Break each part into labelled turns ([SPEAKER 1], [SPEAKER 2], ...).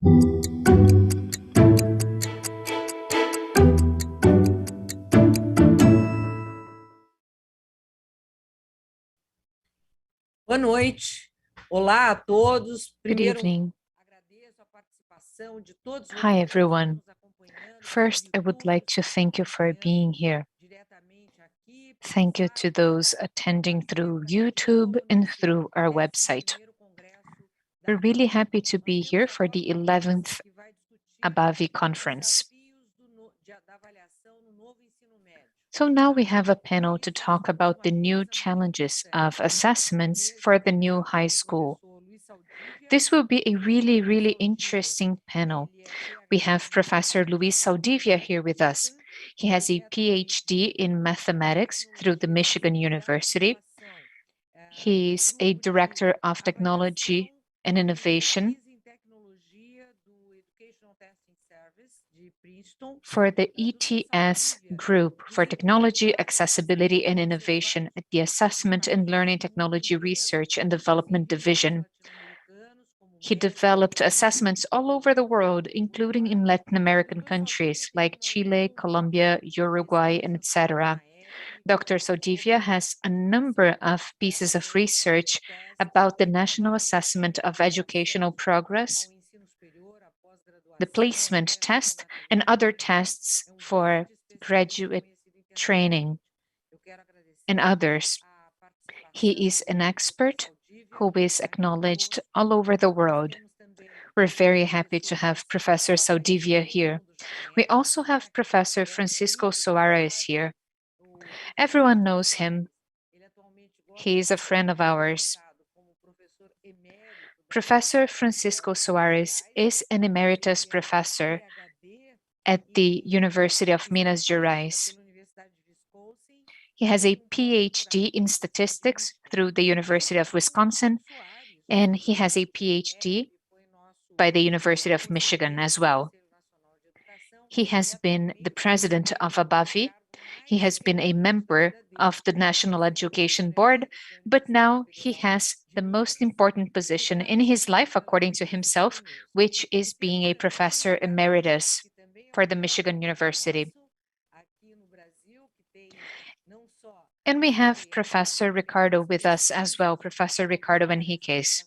[SPEAKER 1] Boa noite. Olá a todos.
[SPEAKER 2] Good evening. Hi, everyone. First, I would like to thank you for being here. Thank you to those attending through YouTube and through our website. We're really happy to be here for the 11th Abavi conference. So now we have a panel to talk about the new challenges of assessments for the new high school. This will be a really interesting panel. We have Professor Luis Saldivia here with us. He has a PhD in mathematics through the Michigan University. He's a director of technology and innovation for the ETS group for technology, accessibility, and innovation at the Assessment and Learning Technology Research and Development Division. He developed assessments all over the world, including in Latin American countries like Chile, Colombia, Uruguay, and etc. Dr. Saldivia has a number of pieces of research about the National Assessment of Educational Progress, the placement test, and other tests for graduate training, and others. He is an expert who is acknowledged all over the world. We're very happy to have Professor Saldivia here. We also have Professor Francisco Soares here. Everyone knows him. He is a friend of ours. Professor Francisco Soares is an emeritus professor at the University of Minas Gerais. He has a PhD in statistics through the University of Wisconsin, and he has a PhD by the University of Michigan as well. He has been the president of Abavi. He has been a member of the National Education Board, but now he has the most important position in his life, according to himself, which is being a professor emeritus for the Michigan University. And we have Professor Ricardo with us as well, Professor Ricardo Henriquez.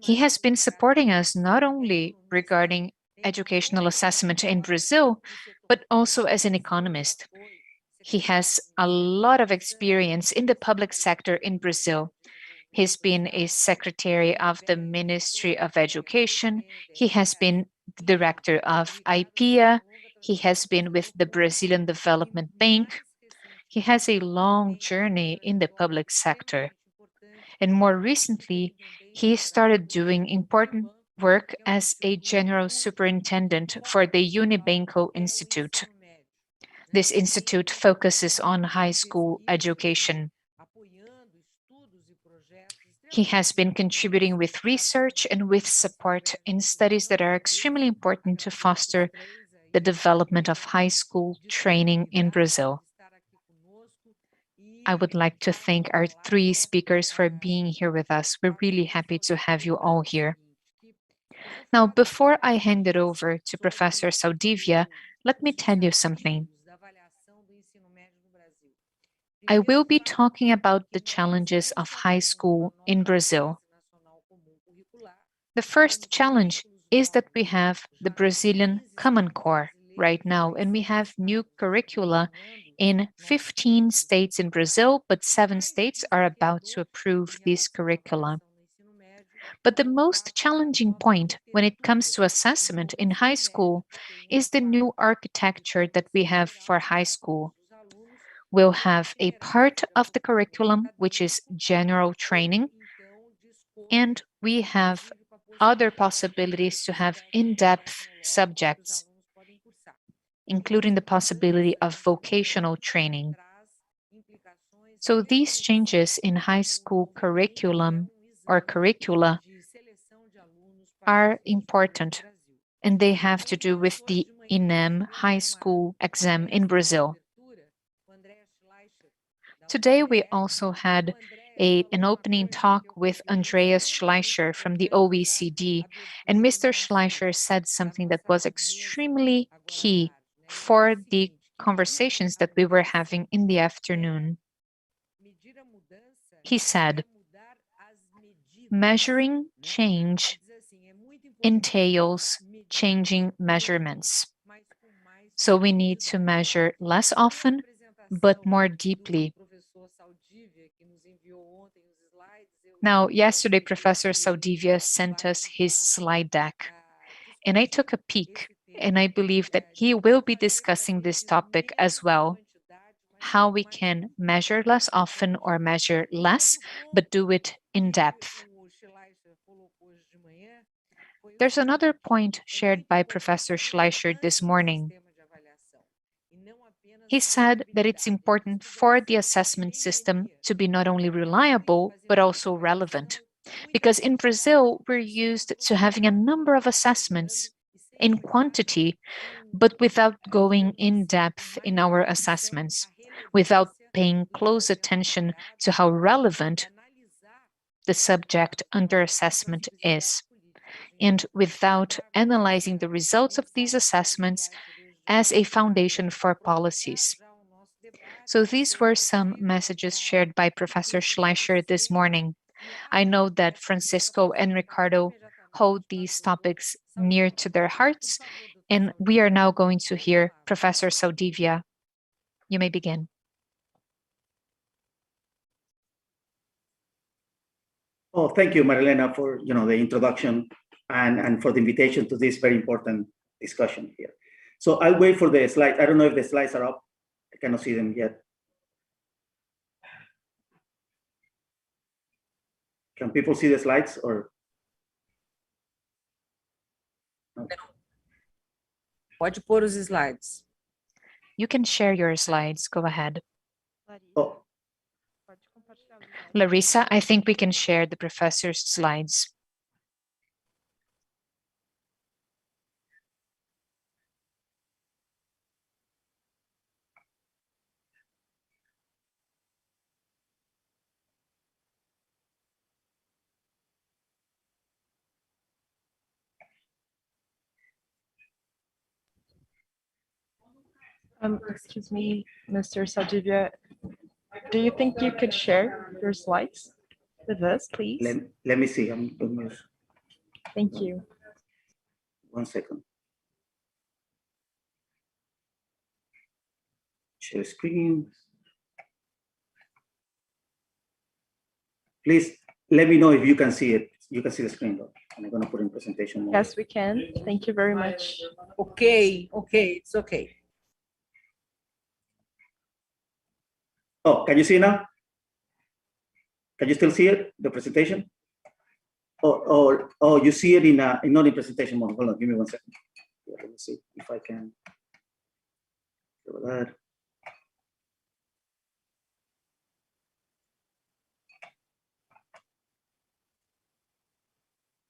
[SPEAKER 2] He has been supporting us not only regarding educational assessment in Brazil, but also as an economist. He has a lot of experience in the public sector in Brazil. He's been a secretary of the Ministry of Education. He has been the director of IPEA. He has been with the Brazilian Development Bank. He has a long journey in the public sector. And more recently, he started doing important work as a general superintendent for the Unibanco Institute. This institute focuses on high school education. He has been contributing with research and with support in studies that are extremely important to foster the development of high school training in Brazil. I would like to thank our three speakers for being here with us. We're really happy to have you all here. Now, before I hand it over to Professor Saldivia, let me tell you something. I will be talking about the challenges of high school in Brazil. The first challenge is that we have the Brazilian Common Core right now, and we have new curricula in 15 states in Brazil, but 7 states are about to approve this curricula. But the most challenging point when it comes to assessment in high school is the new architecture that we have for high school. We'll have a part of the curriculum, which is general training, and we have other possibilities to have in-depth subjects, including the possibility of vocational training. So these changes in high school curriculum or curricula are important, and they have to do with the ENEM high school exam in Brazil. Today we also had an opening talk with Andreas Schleicher from the OECD, and Mr. Schleicher said something that was extremely key for the conversations that we were having in the afternoon. He said, measuring change entails changing measurements. So we need to measure less often, but more deeply. Now, yesterday, Professor Saldivia sent us his slide deck, and I took a peek, and I believe that he will be discussing this topic as well, how we can measure less often or measure less, but do it in depth. There's another point shared by Professor Schleicher this morning. He said that it's important for the assessment system to be not only reliable, but also relevant. Because in Brazil, we're used to having a number of assessments in quantity, but without going in depth in our assessments, without paying close attention to how relevant the subject under assessment is, and without analyzing the results of these assessments as a foundation for policies. So these were some messages shared by Professor Schleicher this morning. I know that Francisco and Ricardo hold these topics near to their hearts, and we are now going to hear Professor Saldivia. You may begin.
[SPEAKER 3] Oh, thank you, Marilena, for the introduction and for the invitation to this very important discussion here. So I'll wait for the slides. I don't know if the slides are up. I cannot see them yet. Can people see the slides or? No.
[SPEAKER 1] Pode pôr os slides.
[SPEAKER 2] You can share your slides. Go ahead.
[SPEAKER 3] Oh.
[SPEAKER 2] Larissa, I think we can share the professor's slides.
[SPEAKER 4] Excuse me, Mr. Saldivia, do you think you could share your slides with us, please?
[SPEAKER 3] Let me see.
[SPEAKER 4] Thank you.
[SPEAKER 3] 1 second. Share screen. Please let me know if you can see it. You can see the screen though. I'm going to put in presentation mode.
[SPEAKER 4] Yes, we can. Thank you very much.
[SPEAKER 1] Okay, it's okay.
[SPEAKER 3] Oh, can you see now? Can you still see it, the presentation? Oh, you see it in not in presentation mode. Hold on, give me 1 second. Yeah, let me see if I can do that.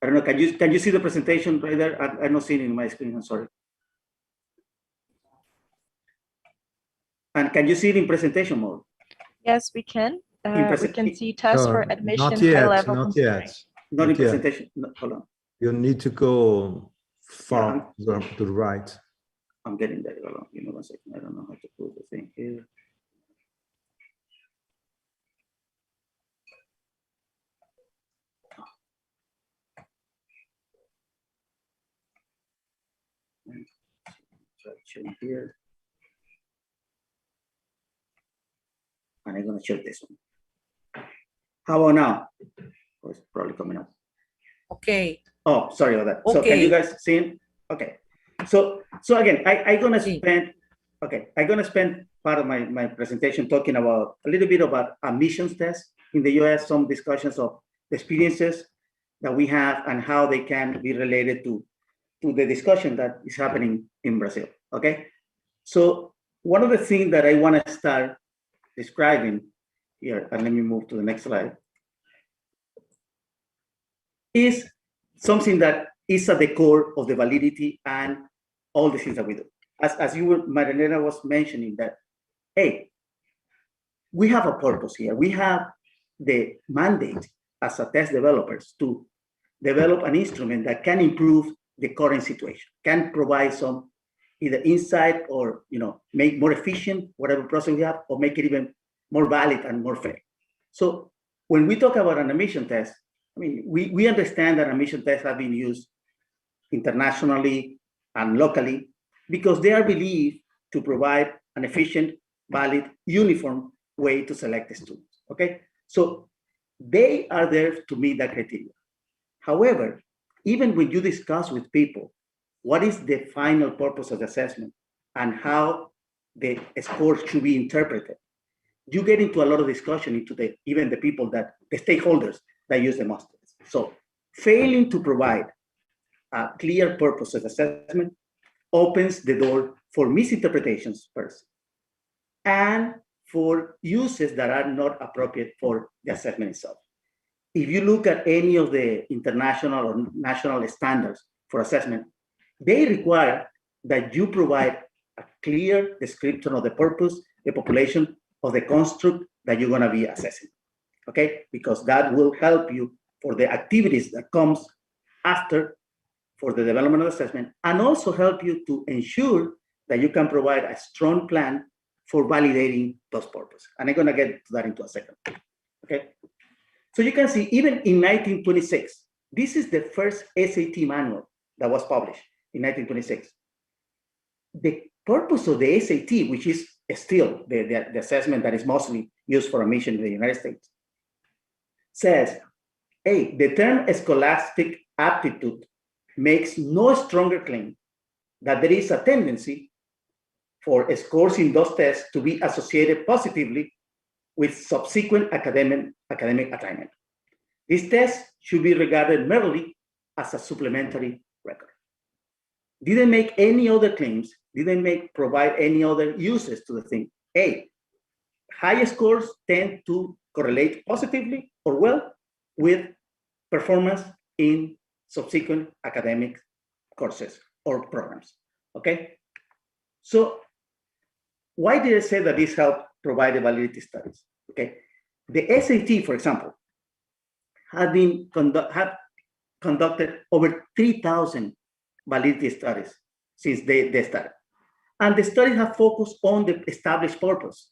[SPEAKER 3] I don't know. Can you see the presentation right there? I'm not seeing it in my screen. I'm sorry. And can you see it in presentation mode?
[SPEAKER 4] Yes, we can. We can see tests for admission.
[SPEAKER 5] Not yet.
[SPEAKER 4] High-level
[SPEAKER 5] Not yet.
[SPEAKER 3] Not in presentation. No, hold on.
[SPEAKER 5] You need to go far to the right.
[SPEAKER 3] I'm getting there. Hold on. Give me 1 second. I don't know how to put the thing here. Here. And I'm going to check this one. How about now? Oh, it's probably coming up.
[SPEAKER 1] Okay.
[SPEAKER 3] Oh, sorry about that.
[SPEAKER 1] Okay.
[SPEAKER 3] So can you guys see it? Okay. So again, I'm gonna spend part of my presentation talking about a little bit about admissions tests in the US, some discussions of the experiences that we have and how they can be related to the discussion that is happening in Brazil. Okay. So one of the things that I want to start describing here, and let me move to the next slide, is something that is at the core of the validity and all the things that we do. As Marilena was mentioning that, hey, we have a purpose here. We have the mandate as a test developers to develop an instrument that can improve the current situation, can provide some either insight or make more efficient whatever process we have, or make it even more valid and more fair. So when we talk about an admission test, I mean, we understand that admission tests have been used internationally and locally because they are believed to provide an efficient, valid, uniform way to select the students, okay? So they are there to meet that criteria. However, even when you discuss with people what is the final purpose of the assessment and how the scores should be interpreted, you get into a lot of discussion into even the people the stakeholders that use the most tests. So failing to provide a clear purpose of assessment opens the door for misinterpretations first, and for uses that are not appropriate for the assessment itself. If you look at any of the international or national standards for assessment, they require that you provide a clear description of the purpose, the population, of the construct that you're going to be assessing, okay? Because that will help you for the activities that comes after for the development of assessment, and also help you to ensure that you can provide a strong plan for validating those purposes. And I'm going to get to that into a second, okay? So you can see, even in 1926, this is the first SAT manual that was published in 1926. The purpose of the SAT, which is still the assessment that is mostly used for admission in the United States, says, hey, the term scholastic aptitude makes no stronger claim that there is a tendency for scores in those tests to be associated positively with subsequent academic attainment. This test should be regarded merely as a supplementary record. Didn't make any other claims, didn't provide any other uses to the thing. A, high scores tend to correlate positively or well with performance in subsequent academic courses or programs, okay? So why did I say that this helped provide the validity studies, okay? The SAT, for example, had conducted over 3,000 validity studies since they started. And the studies have focused on the established purpose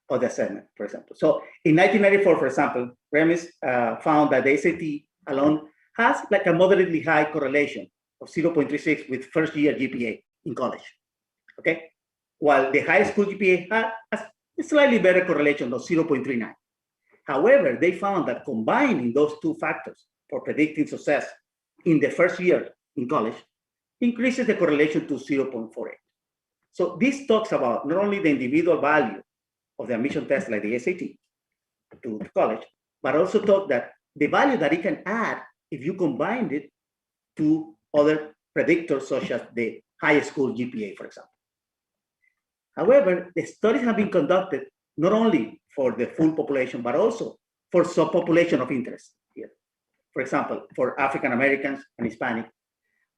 [SPEAKER 3] of the assessment, for example. So in 1994, for example, Remis found that the SAT alone has like a moderately high correlation of 0.36 with first year GPA in college, okay? While the high school GPA has a slightly better correlation of 0.39. However, they found that combining those two factors for predicting success in the first year in college increases the correlation to 0.48. So this talks about not only the individual value of the admission test like the SAT to college, but also talk that the value that it can add if you combined it to other predictors such as the high school GPA, for example. However, the studies have been conducted not only for the full population, but also for subpopulation of interest here. For example, for African Americans and Hispanic.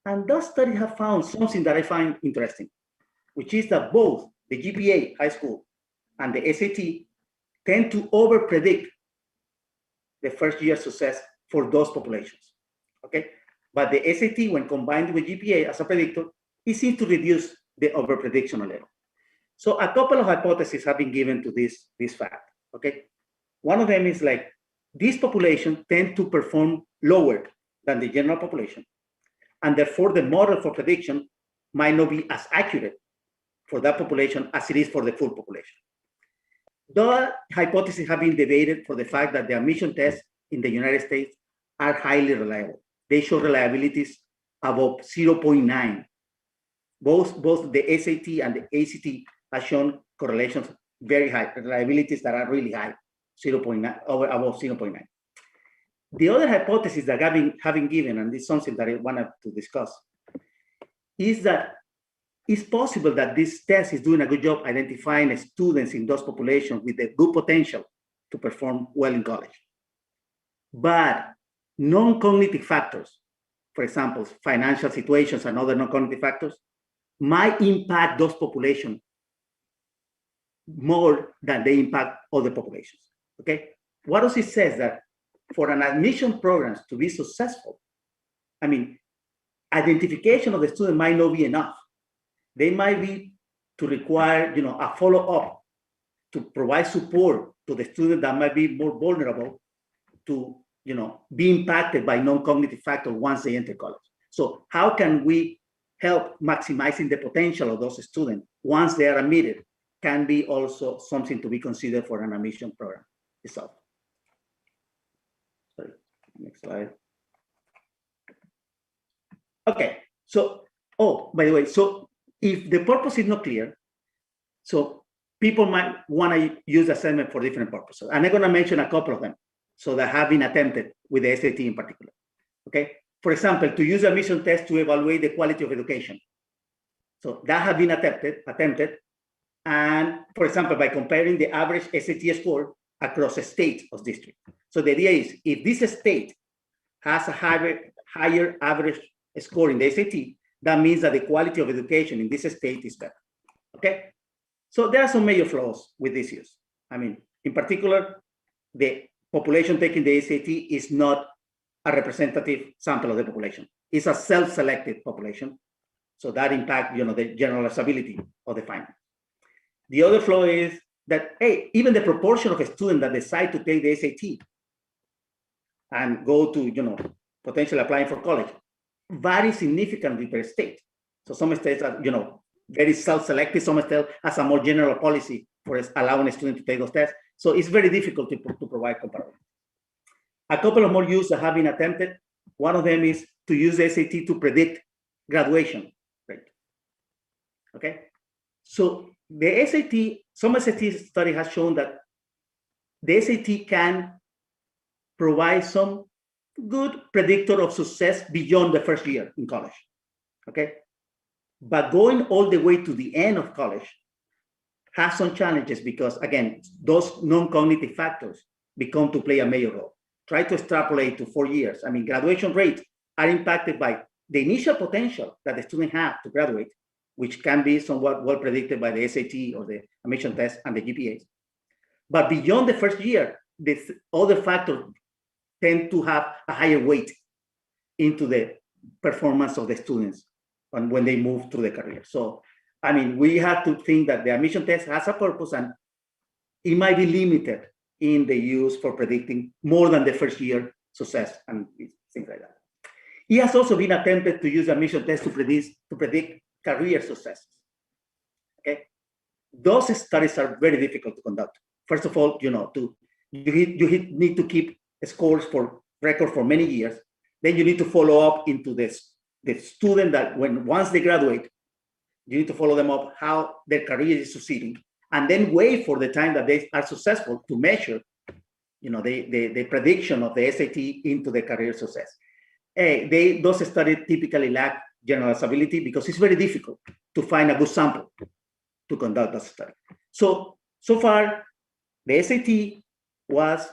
[SPEAKER 3] And those studies have found something that I find interesting, which is that both the GPA, high school, and the SAT tend to over-predict the first year success for those populations, okay? But the SAT, when combined with GPA as a predictor, it seems to reduce the over-prediction a little. So a couple of hypotheses have been given to this fact, okay? One of them is like, this population tend to perform lower than the general population, and therefore the model for prediction might not be as accurate for that population as it is for the full population. The hypotheses have been debated for the fact that the admission tests in the United States are highly reliable. They show reliabilities above 0.9. Both the SAT and the ACT have shown correlations very high, reliabilities that are really high, 0.9, above 0.9. The other hypothesis that have been given, and this is something that I wanted to discuss, is that it's possible that this test is doing a good job identifying students in those populations with a good potential to perform well in college. But non-cognitive factors, for example, financial situations and other non-cognitive factors, might impact those populations more than they impact other populations, okay? what does it say? That for an admission programs to be successful, I mean, identification of the student might not be enough. They might be to require, a follow-up to provide support to the student that might be more vulnerable to, be impacted by non-cognitive factors once they enter college. So how can we help maximizing the potential of those students once they are admitted can be also something to be considered for an admission program itself. Sorry, next slide. Okay, so, by the way, so if the purpose is not clear, so people might want to use assessment for different purposes. And I'm going to mention a couple of them so that have been attempted with the SAT in particular. Okay, for example, to use admission test to evaluate the quality of education. So that has been attempted. And for example, by comparing the average SAT score across a state or district. So the idea is if this state has a higher average score in the SAT, that means that the quality of education in this state is better. Okay, so there are some major flaws with this use. I mean, in particular, the population taking the SAT is not a representative sample of the population. It's a self-selected population. So that impacts, the generalizability of the findings. The other flaw is that, hey, even the proportion of a student that decide to take the SAT and go to, potentially applying for college varies significantly per state. So some states are, very self-selected. Some states has a more general policy for allowing a student to take those tests. So it's very difficult to provide comparison. A couple of more uses that have been attempted. One of them is to use the SAT to predict graduation rate. Okay, so the SAT, some SAT study has shown that the SAT can provide some good predictor of success beyond the first year in college. Okay, but going all the way to the end of college has some challenges because, again, those non-cognitive factors become to play a major role. Try to extrapolate to 4 years. I mean, graduation rates are impacted by the initial potential that the student have to graduate, which can be somewhat well predicted by the SAT or the admission test and the GPAs. But beyond the first year, the other factors tend to have a higher weight into the performance of the students and when they move through the career. So, I mean, we have to think that the admission test has a purpose and it might be limited in the use for predicting more than the first year success and things like that. It has also been attempted to use admission test to predict career success. Okay, those studies are very difficult to conduct. First of all, you need to keep scores for record for many years. Then you need to follow up into the student that once they graduate, you need to follow them up how their career is succeeding, and then wait for the time that they are successful to measure, the prediction of the SAT into the career success. Those studies typically lack generalizability because it's very difficult to find a good sample to conduct a study. So far, the SAT was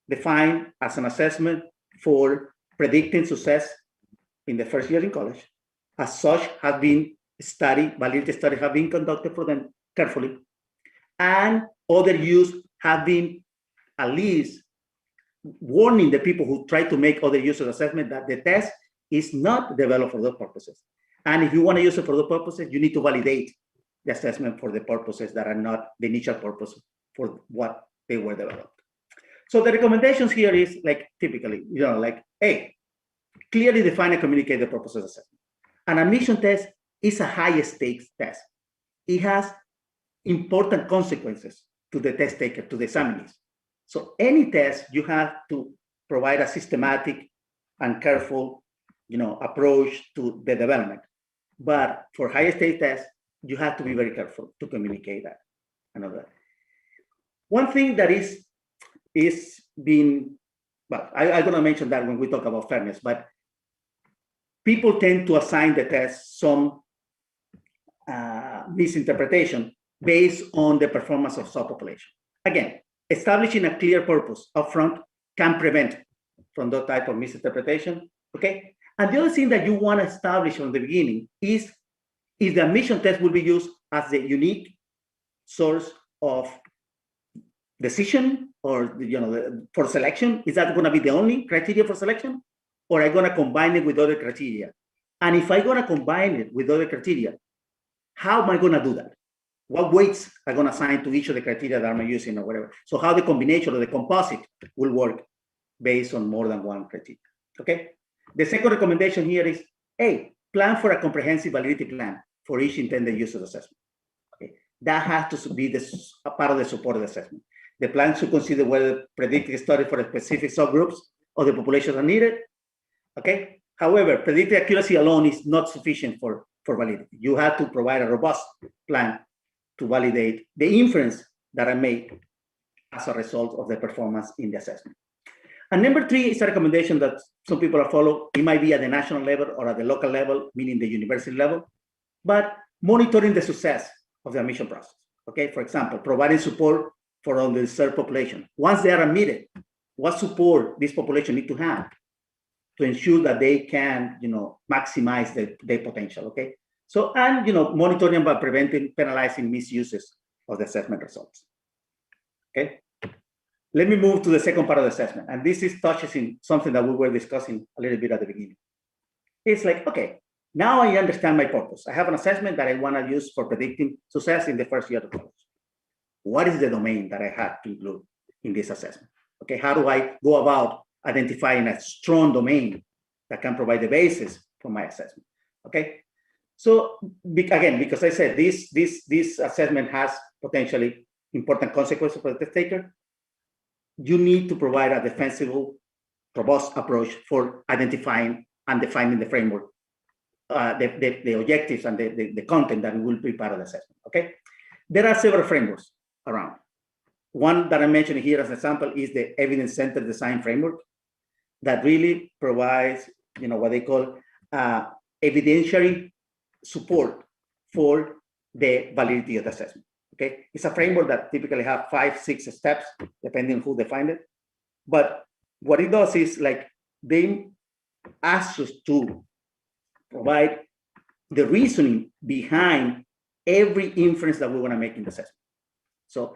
[SPEAKER 3] defined as an assessment for predicting success in the first year in college. As such, have been validity studies have been conducted for them carefully. And other use have been at least warning the people who try to make other use of assessment that the test is not developed for those purposes. And if you want to use it for those purposes, you need to validate the assessment for the purposes that are not the initial purpose for what they were developed. So the recommendations here is typically, hey, clearly define and communicate the purposes of assessment. An admission test is a high stakes test. It has important consequences to the test taker, to the examinees. So any test, you have to provide a systematic and careful, approach to the development. But for high stakes tests, you have to be very careful to communicate that and all that. One thing that is being, well, I'm going to mention that when we talk about fairness, but people tend to assign the test some misinterpretation based on the performance of subpopulation. Again, establishing a clear purpose upfront can prevent from that type of misinterpretation, okay? And the other thing that you want to establish from the beginning is if the admission test will be used as the unique source of decision or for selection? Is that going to be the only criteria for selection, or are I going to combine it with other criteria? And if I'm going to combine it with other criteria, how am I going to do that? What weights are going to assign to each of the criteria that I'm using or whatever? So how the combination or the composite will work based on more than one criteria. Okay. The second recommendation here is, hey, plan for a comprehensive validity plan for each intended user assessment. Okay. That has to be a part of the supported assessment. The plan should consider whether predictive studies for specific subgroups of the population are needed. Okay. However, predictive accuracy alone is not sufficient for validity. You have to provide a robust plan to validate the inference that I make as a result of the performance in the assessment. And number 3 is a recommendation that some people are following. It might be at the national level or at the local level, meaning the university level, but monitoring the success of the admission process. Okay, for example, providing support for underserved population. Once they are admitted, what support this population need to have to ensure that they can, maximize their potential, okay? So, and, monitoring by preventing, penalizing misuses of the assessment results, okay? Let me move to the second part of the assessment. And this touches in something that we were discussing a little bit at the beginning. It's like, okay, now I understand my purpose. I have an assessment that I want to use for predicting success in the first year of college. What is the domain that I have to include in this assessment? Okay, how do I go about identifying a strong domain that can provide the basis for my assessment? Okay, so again, because I said this assessment has potentially important consequences for the test taker, you need to provide a defensible, robust approach for identifying and defining the framework, the objectives and the content that will be part of the assessment, okay? There are several frameworks around. One that I mentioned here as an example is the evidence-centered design framework that really provides, what they call evidentiary support for the validity of the assessment. Okay, it's a framework that typically have 5-6 steps, depending on who defined it. But what it does is like they ask us to provide the reasoning behind every inference that we want to make in the assessment. So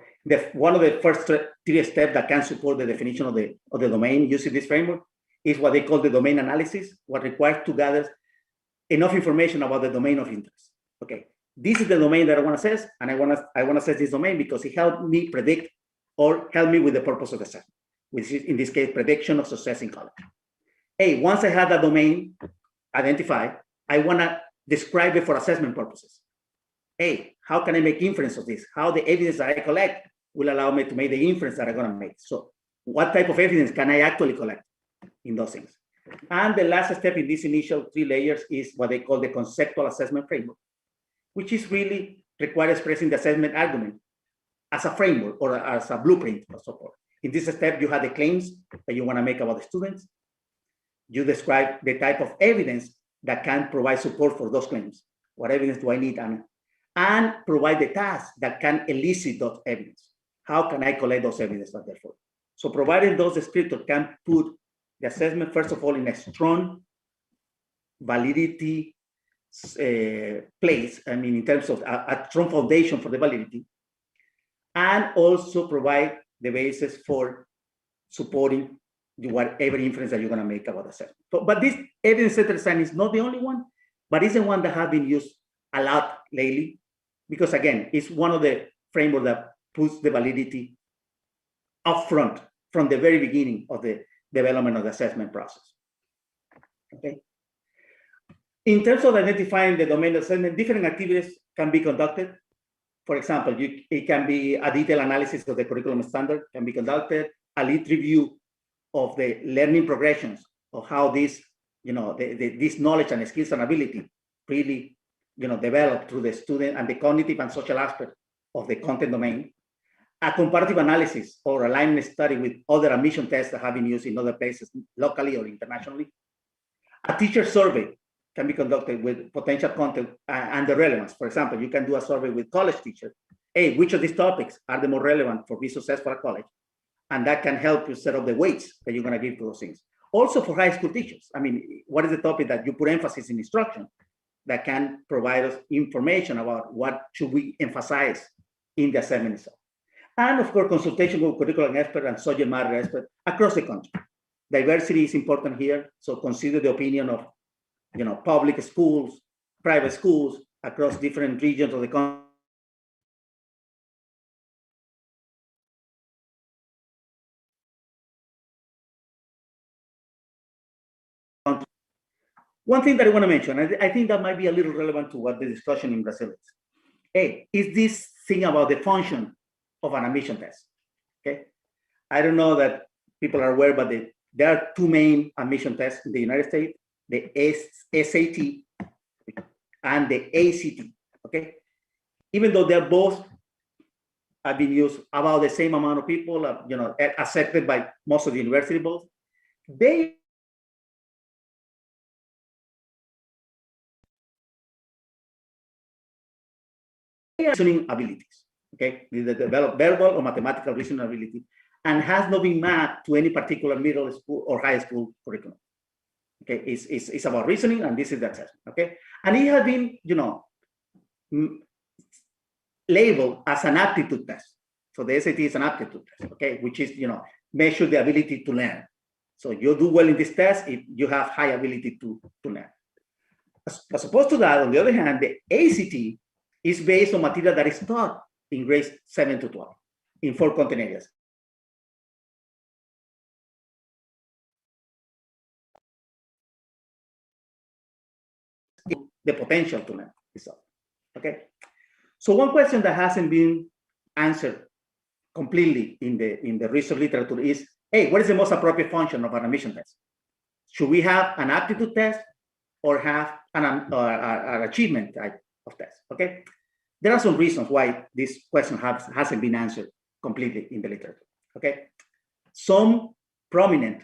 [SPEAKER 3] one of the first 3 steps that can support the definition of the domain using this framework is what they call the domain analysis, what requires to gather enough information about the domain of interest. Okay. This is the domain that I want to assess, and I want to assess this domain because it helped me predict or help me with the purpose of the assessment, which is in this case prediction of success in college. Hey, once I have that domain identified, I want to describe it for assessment purposes. Hey, how can I make inference of this? How the evidence that I collect will allow me to make the inference that I'm going to make. So, what type of evidence can I actually collect in those things? And the last step in these initial 3 layers is what they call the conceptual assessment framework, which is really requires expressing the assessment argument as a framework or as a blueprint of support. In this step, you have the claims that you want to make about the students. You describe the type of evidence that can provide support for those claims. What evidence do I need? And provide the tasks that can elicit those evidence. How can I collect those evidence therefore? So providing those descriptors can put the assessment, first of all, in a strong validity place, I mean, in terms of a strong foundation for the validity, and also provide the basis for supporting whatever inference that you're going to make about assessment. But this evidence-centered design is not the only one, but it's the one that has been used a lot lately, because again, it's one of the frameworks that puts the validity up front from the very beginning of the development of the assessment process. Okay. In terms of identifying the domain assessment, different activities can be conducted. For example, it can be a detailed analysis of the curriculum standard can be conducted, a lead review of the learning progressions of how this, this knowledge and skills and ability really, develop through the student and the cognitive and social aspect of the content domain. A comparative analysis or alignment study with other admission tests that have been used in other places, locally or internationally. A teacher survey can be conducted with potential content and the relevance. For example, you can do a survey with college teachers. Hey, which of these topics are the more relevant for being successful at college? And that can help you set up the weights that you're going to give to those things. Also for high school teachers. I mean, what is the topic that you put emphasis in instruction that can provide us information about what should we emphasize in the assessment itself? And of course, consultation with curriculum experts and subject matter experts across the country. Diversity is important here, so consider the opinion of, public schools, private schools across different regions of the country. One thing that I want to mention, I think that might be a little relevant to what the discussion in Brazil is. Hey, is this thing about the function of an admission test? Okay, I don't know that people are aware, but there are two main admission tests in the United States: the SAT and the ACT. Okay, even though they're both have been used about the same amount of people, accepted by most of the university boards, they reasoning abilities, okay? They develop verbal or mathematical reasoning ability and has not been mapped to any particular middle school or high school curriculum. Okay, it's about reasoning, and this is the assessment, okay? And it has been, labeled as an aptitude test. So the SAT is an aptitude test, okay? Which is, measure the ability to learn. So you do well in this test if you have high ability to learn. As opposed to that, on the other hand, the ACT is based on material that is taught in grades 7 to 12 in 4 content areas. The potential to learn itself, okay? So one question that hasn't been answered completely in the research literature is, hey, what is the most appropriate function of an admission test? Should we have an aptitude test or have an achievement type of test, okay? There are some reasons why this question hasn't been answered completely in the literature, okay? Some prominent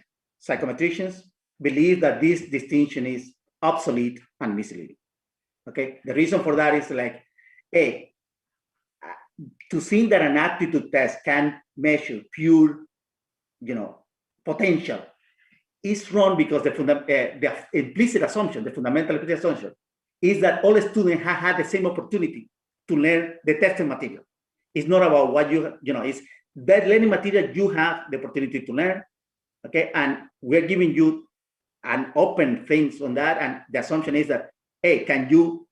[SPEAKER 3] psychometricians believe that this distinction is obsolete and misleading, okay? The reason for that is like, hey, to think that an aptitude test can measure pure, potential is wrong, because the implicit assumption, the fundamental implicit assumption, is that all students have had the same opportunity to learn the testing material. It's not about what it's that learning material you have the opportunity to learn, okay? And we're giving you an open things on that, and the assumption is that, hey, can you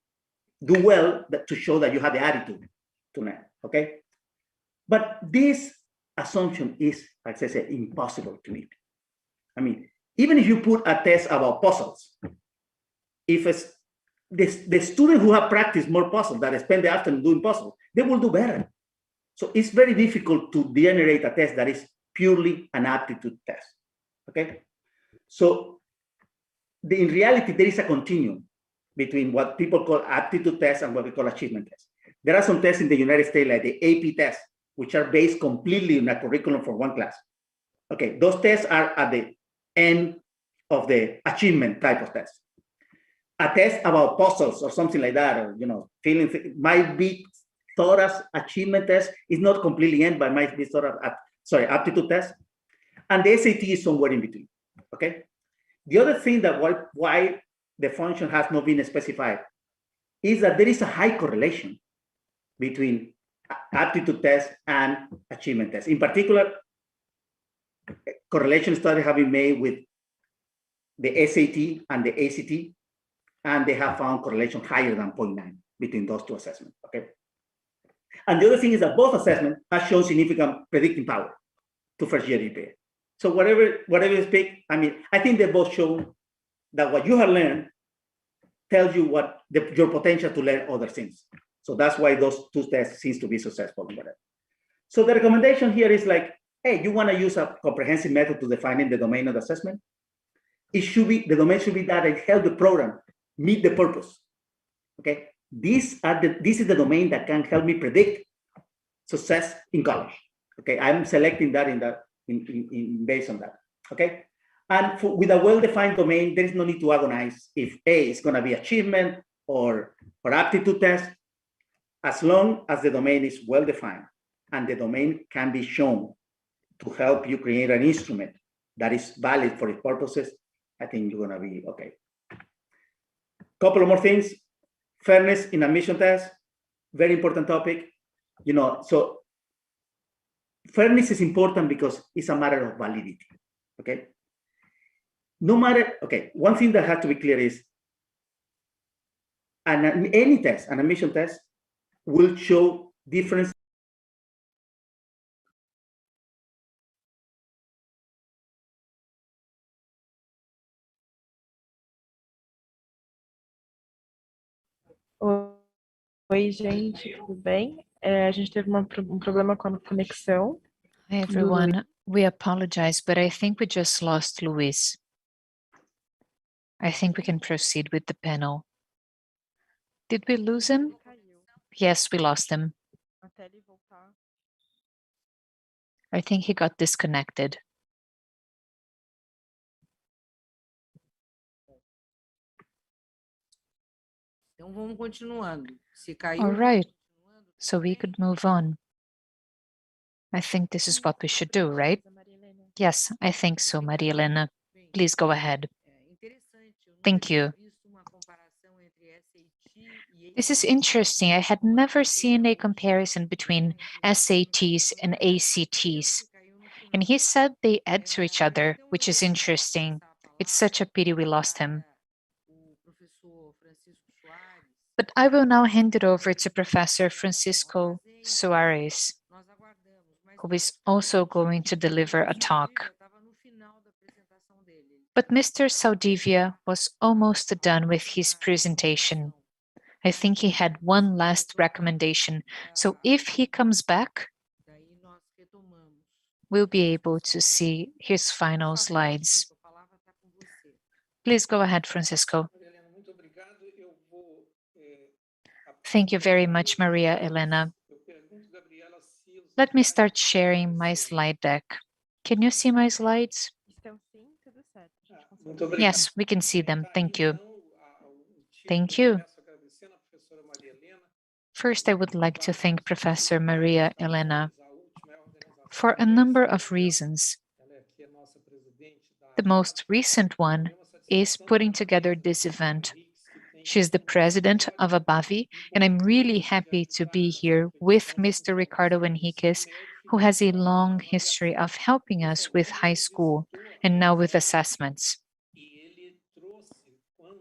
[SPEAKER 3] do well to show that you have the attitude to learn, okay? But this assumption is, like I said, impossible to meet. I mean, even if you put a test about puzzles, if the student who have practiced more puzzles, that spend the afternoon doing puzzles, they will do better. So it's very difficult to generate a test that is purely an aptitude test, okay? So in reality, there is a continuum between what people call aptitude tests and what we call achievement tests. There are some tests in the United States, like the AP tests, which are based completely on a curriculum for one class. Okay, those tests are at the end of the achievement type of test. A test about puzzles or something like that, or feeling might be thought as achievement test. Is not completely end, but might be thought of aptitude test. And the SAT is somewhere in between. Okay. The other thing that why the function has not been specified is that there is a high correlation between aptitude test and achievement test. In particular, correlation studies have been made with the SAT and the ACT, and they have found correlation higher than 0.9 between those two assessments, okay? And the other thing is that both assessments have shown significant predicting power to first year GPA. So whatever you speak, I mean, I think they both show that what you have learned tells you what your potential to learn other things. So that's why those two tests seems to be successful. So the recommendation here is like, hey, you want to use a comprehensive method to defining the domain of the assessment. The domain should be that it help the program meet the purpose. Okay, this is the domain that can help me predict success in college. Okay, I'm selecting that in based on that. Okay, and with a well-defined domain, there is no need to agonize if A is going to be achievement or aptitude test, as long as the domain is well-defined and the domain can be shown to help you create an instrument that is valid for its purposes. I think you're going to be okay. Couple of more things. Fairness in admission tests, very important topic. So fairness is important because it's a matter of validity, okay? No matter, okay, one thing that has to be clear is any test, an admission test, will show difference.
[SPEAKER 4] Oi, gente, tudo bem? A gente teve um problema com a conexão.
[SPEAKER 2] Hi, everyone. We apologize, but I think we just lost Luis. I think we can proceed with the panel. Did we lose him? Yes, we lost him.
[SPEAKER 4] Até ele voltar.
[SPEAKER 2] I think he got disconnected.
[SPEAKER 1] Então vamos continuando. Se caiu,
[SPEAKER 2] All right, so we could move on. I think this is what we should do, right? Yes, I think so, Maria Helena. Please go ahead. Thank you. This is interesting. I had never seen a comparison between SATs and ACTs. And he said they add to each other, which is interesting. It's such a pity we lost him. But I will now hand it over to Professor Francisco Soares, who is also going to deliver a talk. But Mr. Saldivia was almost done with his presentation. I think he had one last recommendation. So if he comes back, we'll be able to see his final slides. Please go ahead, Francisco. Thank you very much, Maria Helena. Let me start sharing my slide deck. Can you see my slides?
[SPEAKER 4] Estão sim, tudo certo.
[SPEAKER 2] Yes, we can see them. Thank you. Thank you. First, I would like to thank Professor Maria Helena for a number of reasons. The most recent one is putting together this event. She's the president of Abavi, and I'm really happy to be here with Mr. Ricardo Henriquez, who has a long history of helping us with high school and now with assessments.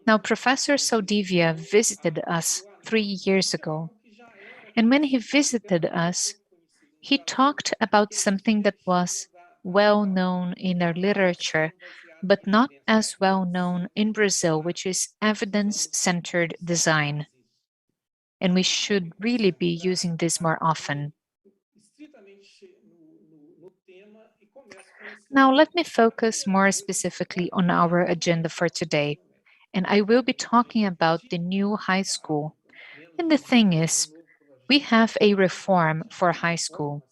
[SPEAKER 2] Now, Professor Saldivia visited us 3 years ago, and when he visited us, he talked about something that was well known in our literature, but not as well known in Brazil, which is evidence-centered design. And we should really be using this more often. Now, let me focus more specifically on our agenda for today. And I will be talking about the new high school. And the thing is, we have a reform for high school.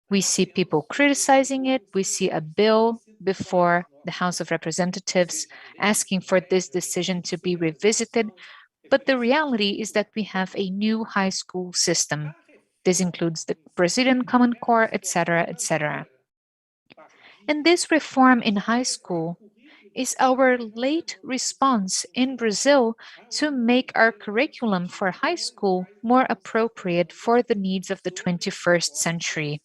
[SPEAKER 2] We see people criticizing it. We see a bill before the House of Representatives asking for this decision to be revisited. But the reality is that we have a new high school system. This includes the Brazilian Common Core, etc., etc. And this reform in high school is our late response in Brazil to make our curriculum for high school more appropriate for the needs of the 21st century.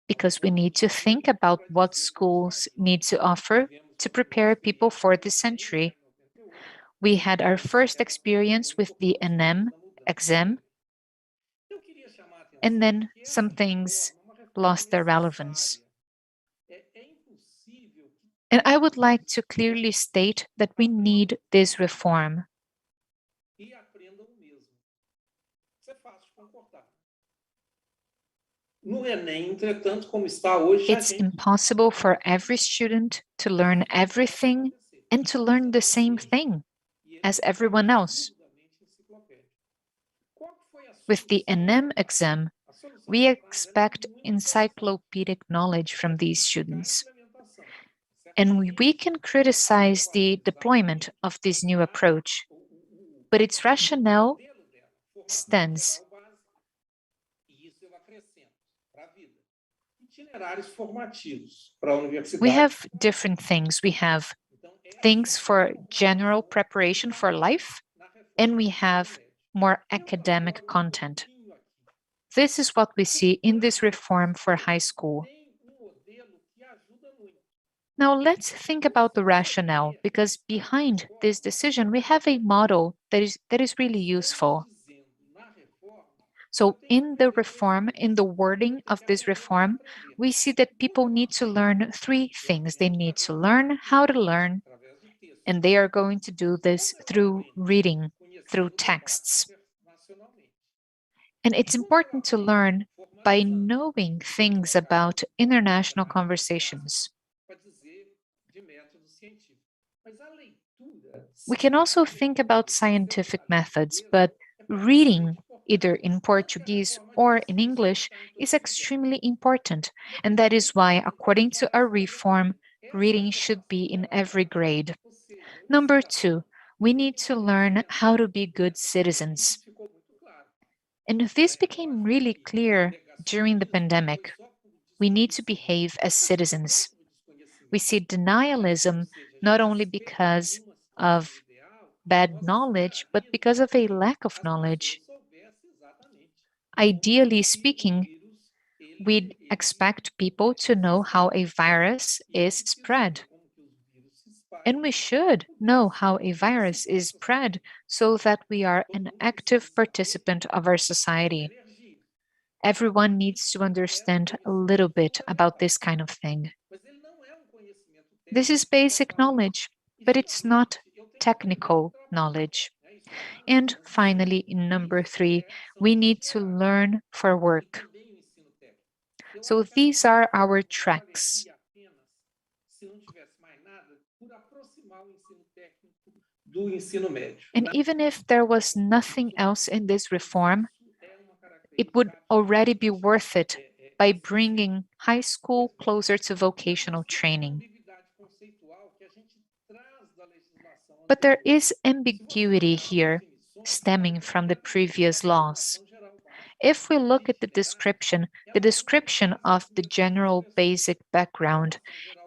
[SPEAKER 2] Because we need to think about what schools need to offer to prepare people for this century. We had our first experience with the ENEM exam, and then some things lost their relevance. And I would like to clearly state that we need this reform. It's impossible for every student to learn everything and to learn the same thing as everyone else. With the ENEM exam, we expect encyclopedic knowledge from these students. And we can criticize the deployment of this new approach, but its rationale stands. We have different things. We have things for general preparation for life, and we have more academic content. This is what we see in this reform for high school. Now let's think about the rationale, because behind this decision, we have a model that is really useful. So in the reform, in the wording of this reform, we see that people need to learn three things. They need to learn how to learn, and they are going to do this through reading, through texts. And it's important to learn by knowing things about international conversations. We can also think about scientific methods, but reading, either in Portuguese or in English, is extremely important. And that is why, according to our reform, reading should be in every grade. Number two, we need to learn how to be good citizens. And this became really clear during the pandemic. We need to behave as citizens. We see denialism not only because of bad knowledge, but because of a lack of knowledge. Ideally speaking, we'd expect people to know how a virus is spread. And we should know how a virus is spread so that we are an active participant of our society. Everyone needs to understand a little bit about this kind of thing. This is basic knowledge, but it's not technical knowledge. And finally, in number three, we need to learn for work. So these are our tracks. And even if there was nothing else in this reform, it would already be worth it by bringing high school closer to vocational training. But there is ambiguity here stemming from the previous laws. If we look at the description of the general basic background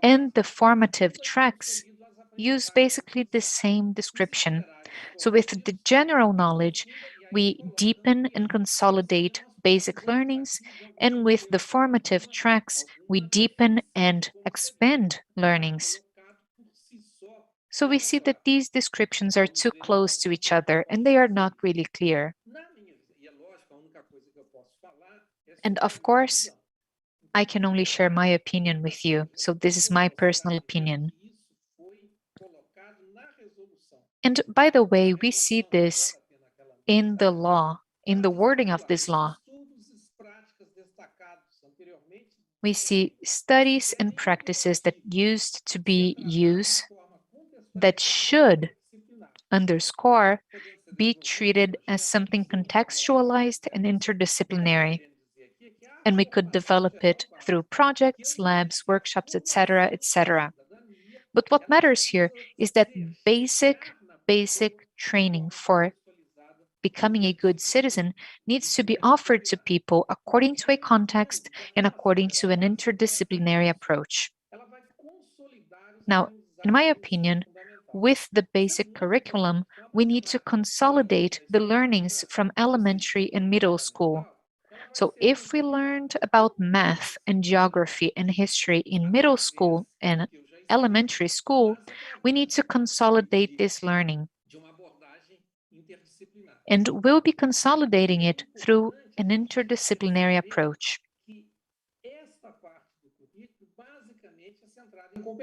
[SPEAKER 2] and the formative tracks use basically the same description. So with the general knowledge, we deepen and consolidate basic learnings, and with the formative tracks, we deepen and expand learnings. So we see that these descriptions are too close to each other and they are not really clear. And of course, I can only share my opinion with you. So this is my personal opinion. And by the way, we see this in the law, in the wording of this law. We see studies and practices that used to be used that should underscore be treated as something contextualized and interdisciplinary. And we could develop it through projects, labs, workshops, etc., etc. But what matters here is that basic training for becoming a good citizen needs to be offered to people according to a context and according to an interdisciplinary approach. Now, in my opinion, with the basic curriculum, we need to consolidate the learnings from elementary and middle school. So if we learned about math and geography and history in middle school and elementary school, we need to consolidate this learning. And we'll be consolidating it through an interdisciplinary approach.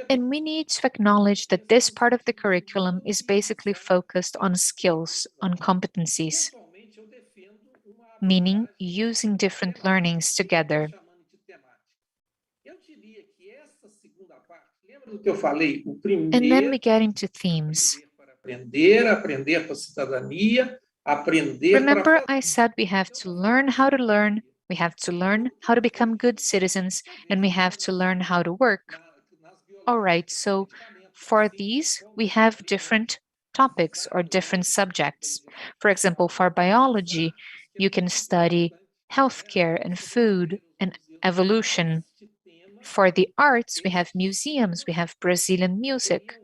[SPEAKER 2] And we need to acknowledge that this part of the curriculum is basically focused on skills, on competencies, meaning using different learnings together. And then we get into themes. Remember, I said we have to learn how to learn, we have to learn how to become good citizens, and we have to learn how to work. All right, so for these, we have different topics or different subjects. For example, for biology, you can study healthcare and food and evolution. For the arts, we have museums, we have Brazilian music.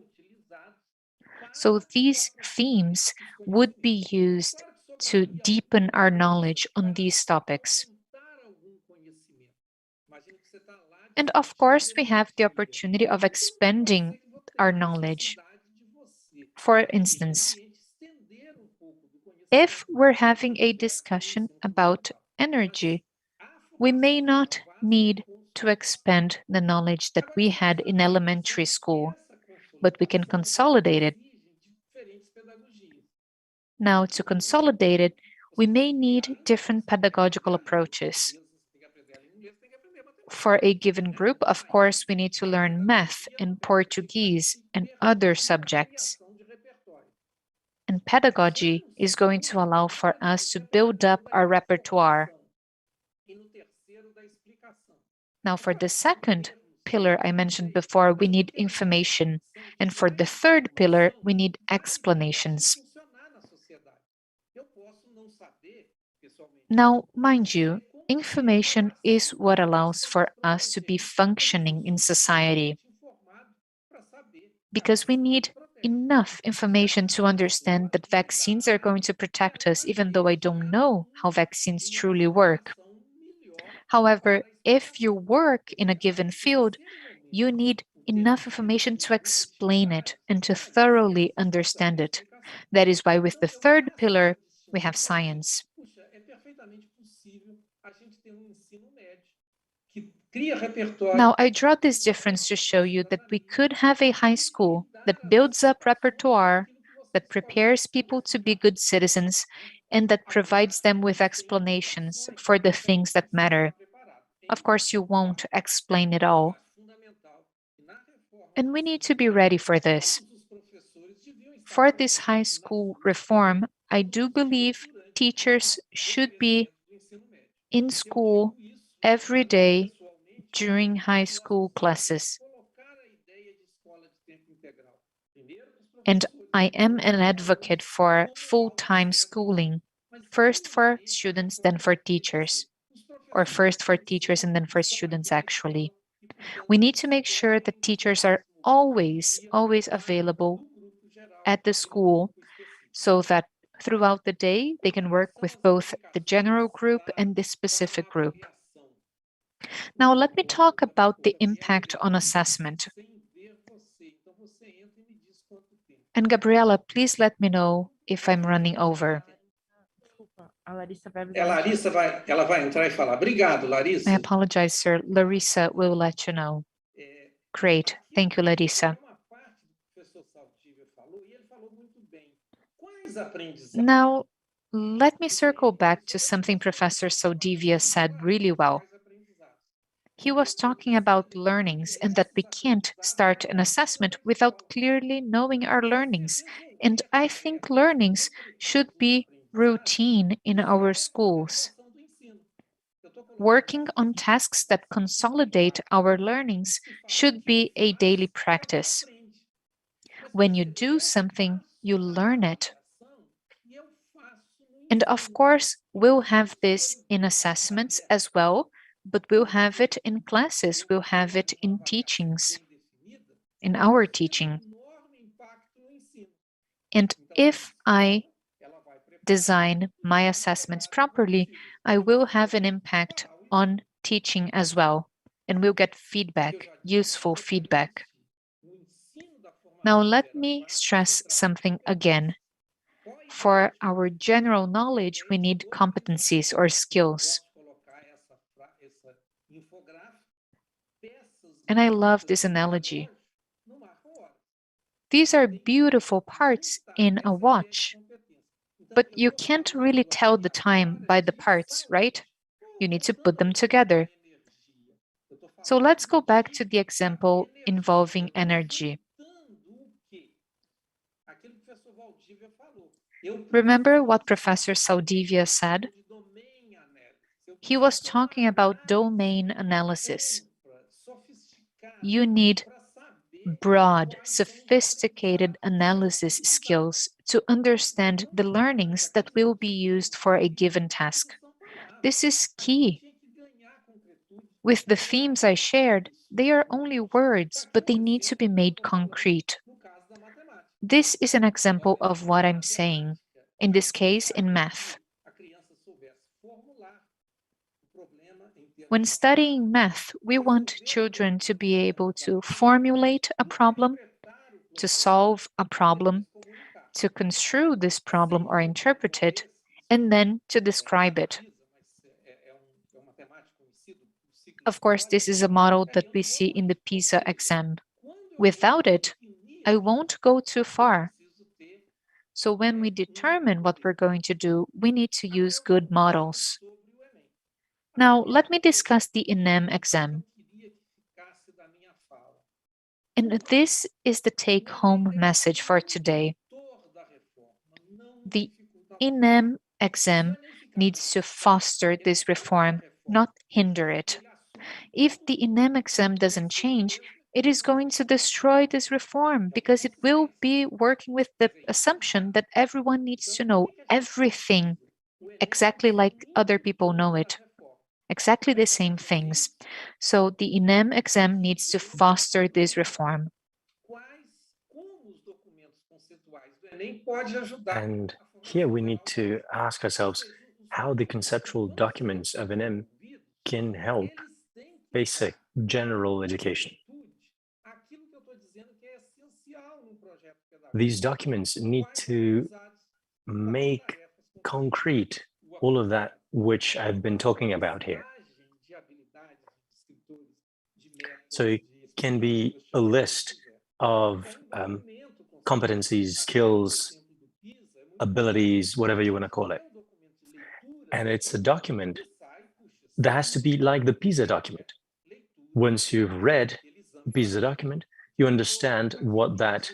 [SPEAKER 2] So these themes would be used to deepen our knowledge on these topics. And of course, we have the opportunity of expanding our knowledge. For instance, if we're having a discussion about energy, we may not need to expand the knowledge that we had in elementary school, but we can consolidate it. Now, to consolidate it, we may need different pedagogical approaches. For a given group, of course, we need to learn math and Portuguese and other subjects. And pedagogy is going to allow for us to build up our repertoire. Now, for the second pillar I mentioned before, we need information. And for the third pillar, we need explanations. Now, mind you, information is what allows for us to be functioning in society, because we need enough information to understand that vaccines are going to protect us, even though I don't know how vaccines truly work. However, if you work in a given field, you need enough information to explain it and to thoroughly understand it. That is why with the third pillar, we have science. Now, I draw this difference to show you that we could have a high school that builds up repertoire, that prepares people to be good citizens, and that provides them with explanations for the things that matter. Of course, you won't explain it all. And we need to be ready for this. For this high school reform, I do believe teachers should be in school every day during high school classes. And I am an advocate for full-time schooling, first for students, then for teachers, or first for teachers and then for students, actually. We need to make sure that teachers are always available at the school so that throughout the day they can work with both the general group and the specific group. Now, let me talk about the impact on assessment. And Gabriela, please let me know if I'm running over.
[SPEAKER 6] Ela vai entrar e falar. Obrigado, Larissa.
[SPEAKER 2] I apologize, sir. Larissa will let you know. Great. Thank you, Larissa. Now, let me circle back to something Professor Saldivia said really well. He was talking about learnings and that we can't start an assessment without clearly knowing our learnings. And I think learnings should be routine in our schools. Working on tasks that consolidate our learnings should be a daily practice. When you do something, you learn it. And of course, we'll have this in assessments as well, but we'll have it in classes, we'll have it in teachings, in our teaching. And if I design my assessments properly, I will have an impact on teaching as well, and we'll get feedback, useful feedback. Now, let me stress something again. For our general knowledge, we need competencies or skills. And I love this analogy. These are beautiful parts in a watch, but you can't really tell the time by the parts, right? You need to put them together. So let's go back to the example involving energy. Remember what Professor Saldivia said? He was talking about domain analysis. You need broad, sophisticated analysis skills to understand the learnings that will be used for a given task. This is key. With the themes I shared, they are only words, but they need to be made concrete. This is an example of what I'm saying, in this case, in math. When studying math, we want children to be able to formulate a problem, to solve a problem, to construe this problem or interpret it, and then to describe it. Of course, this is a model that we see in the PISA exam. Without it, I won't go too far. So when we determine what we're going to do, we need to use good models. Now, let me discuss the ENEM exam. And this is the take-home message for today. The ENEM exam needs to foster this reform, not hinder it. If the ENEM exam doesn't change, it is going to destroy this reform because it will be working with the assumption that everyone needs to know everything exactly like other people know it, exactly the same things. So the ENEM exam needs to foster this reform.
[SPEAKER 7] And here we need to ask ourselves how the conceptual documents of ENEM can help basic general education. These documents need to make concrete all of that which I've been talking about here. So it can be a list of competencies, skills, abilities, whatever you want to call it. And it's a document that has to be like the PISA document. Once you've read PISA document, you understand what that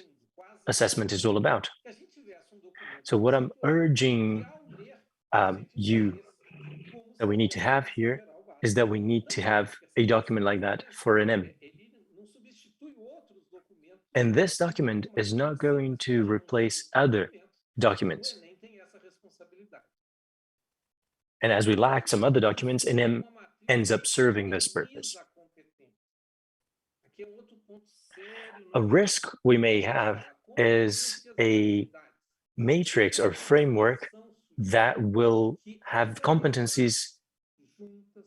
[SPEAKER 7] assessment is all about. So what I'm urging you that we need to have here is that we need to have a document like that for ENEM. And this document is not going to replace other documents. And as we lack some other documents, ENEM ends up serving this purpose. A risk we may have is a matrix or framework that will have competencies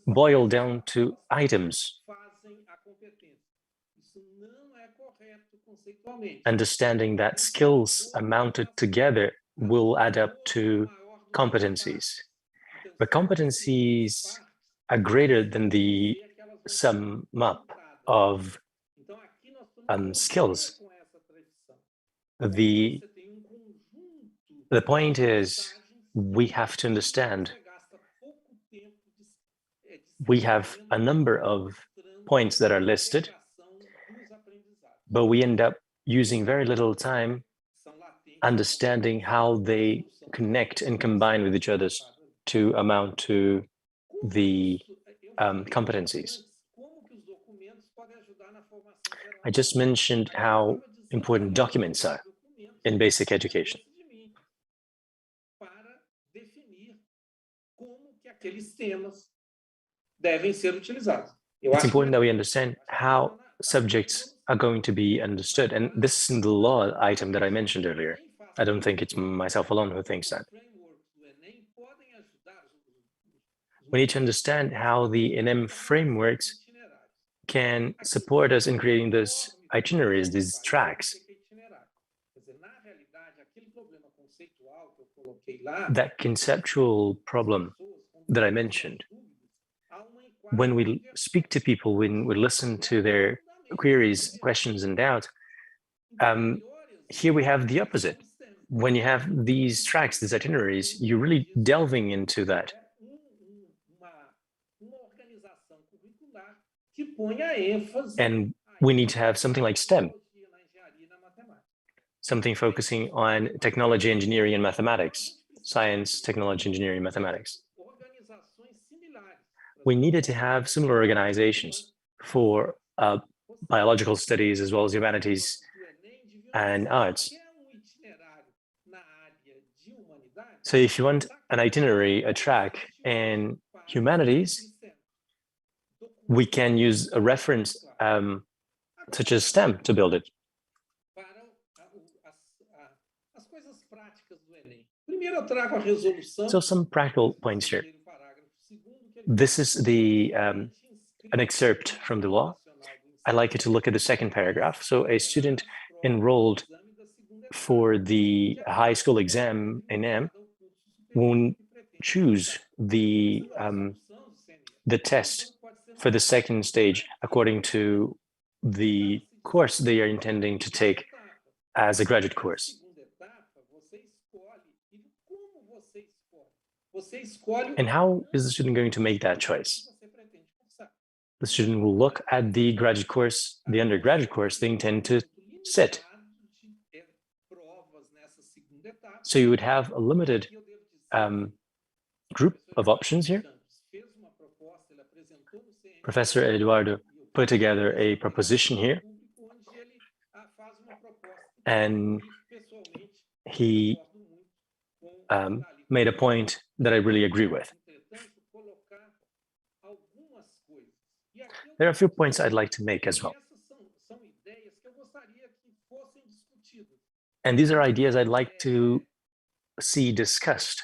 [SPEAKER 7] boiled down to items. Understanding that skills amounted together will add up to competencies. But competencies are greater than the sum up of skills. The point is, we have to understand we have a number of points that are listed, but we end up using very little time understanding how they connect and combine with each other to amount to the competencies. I just mentioned how important documents are in basic education. It's important that we understand how subjects are going to be understood. And this is in the law item that I mentioned earlier. I don't think it's myself alone who thinks that. We need to understand how the ENEM frameworks can support us in creating these itineraries, these tracks. That conceptual problem that I mentioned, when we speak to people, when we listen to their queries, questions, and doubts, here we have the opposite. When you have these tracks, these itineraries, you're really delving into that. And we need to have something like STEM, something focusing on technology, engineering, and mathematics, science, technology, engineering, mathematics. We needed to have similar organizations for biological studies as well as humanities and arts. So if you want an itinerary, a track in humanities, we can use a reference such as STEM to build it. So some practical points here. This is an excerpt from the law. I'd like you to look at the second paragraph. So a student enrolled for the high school exam in M will choose the test for the second stage according to the course they are intending to take as a graduate course. And how is the student going to make that choice? The student will look at the graduate course, the undergraduate course they intend to sit. So you would have a limited group of options here. Professor Eduardo put together a proposition here, and he made a point that I really agree with. There are a few points I'd like to make as well. And these are ideas I'd like to see discussed.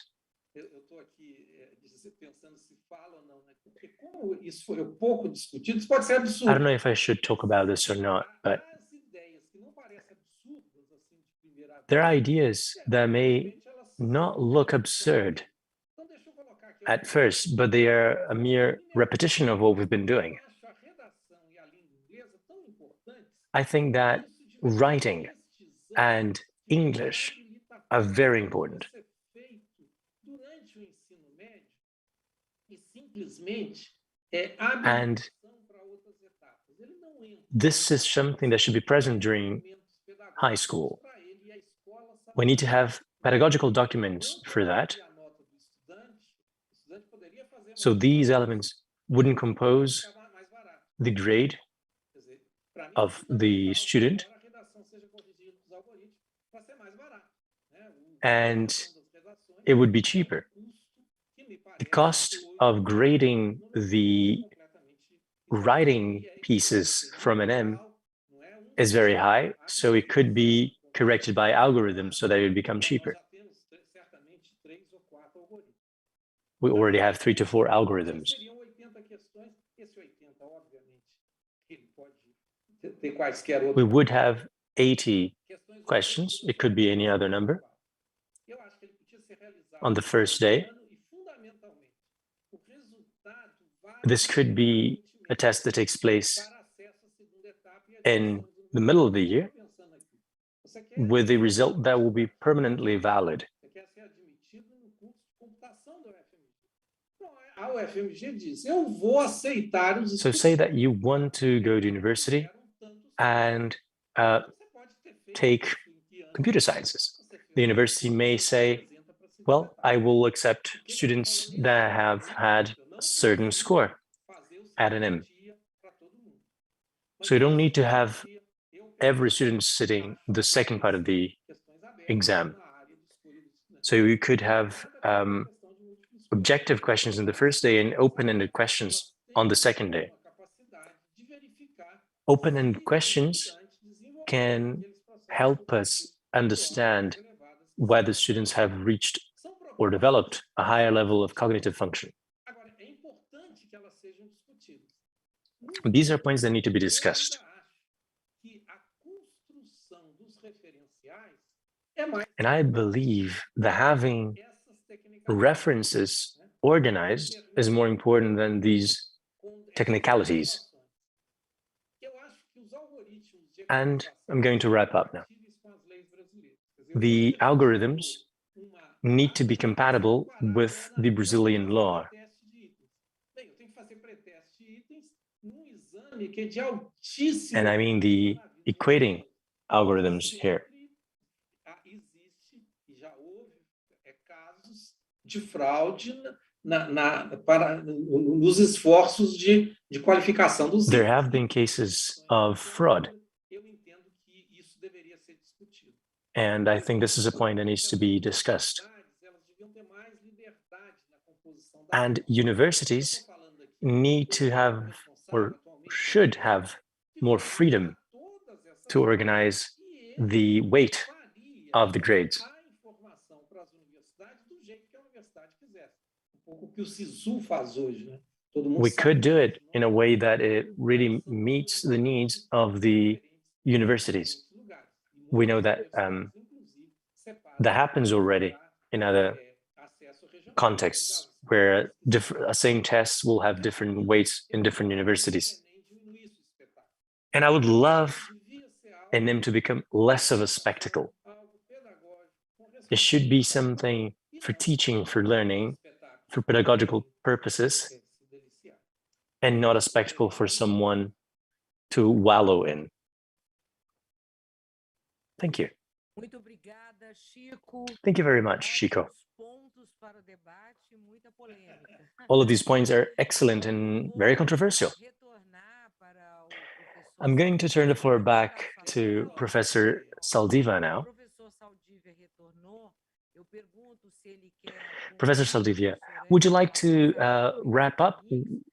[SPEAKER 7] I don't know if I should talk about this or not, but there are ideas that may not look absurd at first, but they are a mere repetition of what we've been doing. I think that writing and English are very important. And this is something that should be present during high school. We need to have pedagogical documents for that. So these elements wouldn't compose the grade of the student, and it would be cheaper. The cost of grading the writing pieces from an M is very high, so it could be corrected by algorithms so that it would become cheaper. We already have 3 to 4 algorithms. We would have 80 questions. It could be any other number on the first day. This could be a test that takes place in the middle of the year with a result that will be permanently valid. So say that you want to go to university and take computer sciences. The university may say, well, I will accept students that have had a certain score at an M. So you don't need to have every student sitting the second part of the exam. So you could have objective questions in the first day and open-ended questions on the second day. Open-ended questions can help us understand whether students have reached or developed a higher level of cognitive function. These are points that need to be discussed. And I believe that having references organized is more important than these technicalities. And I'm going to wrap up now. The algorithms need to be compatible with the Brazilian law. And I mean the equating algorithms here.
[SPEAKER 6] De fraude nos esforços de qualificação dos.
[SPEAKER 7] There have been cases of fraud. And I think this is a point that needs to be discussed. And universities need to have, or should have, more freedom to organize the weight of the grades.
[SPEAKER 6] O que o SISU faz hoje, né? Todo mundo
[SPEAKER 7] we
[SPEAKER 6] sabe
[SPEAKER 7] could do it
[SPEAKER 6] que
[SPEAKER 7] in a way that it really meets the needs of the universities. We know that that happens already in other contexts where same tests will have different weights in different universities. And I would love NIM to become less of a spectacle. It should be something for teaching, for learning, for pedagogical purposes, and not a spectacle for someone to wallow in. Thank you.
[SPEAKER 1] Muito obrigada, Chico.
[SPEAKER 7] Thank you very much, Chico.
[SPEAKER 1] Pontos para o debate, muita polêmica.
[SPEAKER 7] All of these points are excellent and very controversial.
[SPEAKER 1] Retornar para o professor
[SPEAKER 7] I'm going to turn the floor back
[SPEAKER 1] Saldivia.
[SPEAKER 7] to Professor Saldiva now.
[SPEAKER 1] Professor Saldivia retornou. Eu pergunto se ele quer
[SPEAKER 7] Professor Saldivia, would you like to wrap up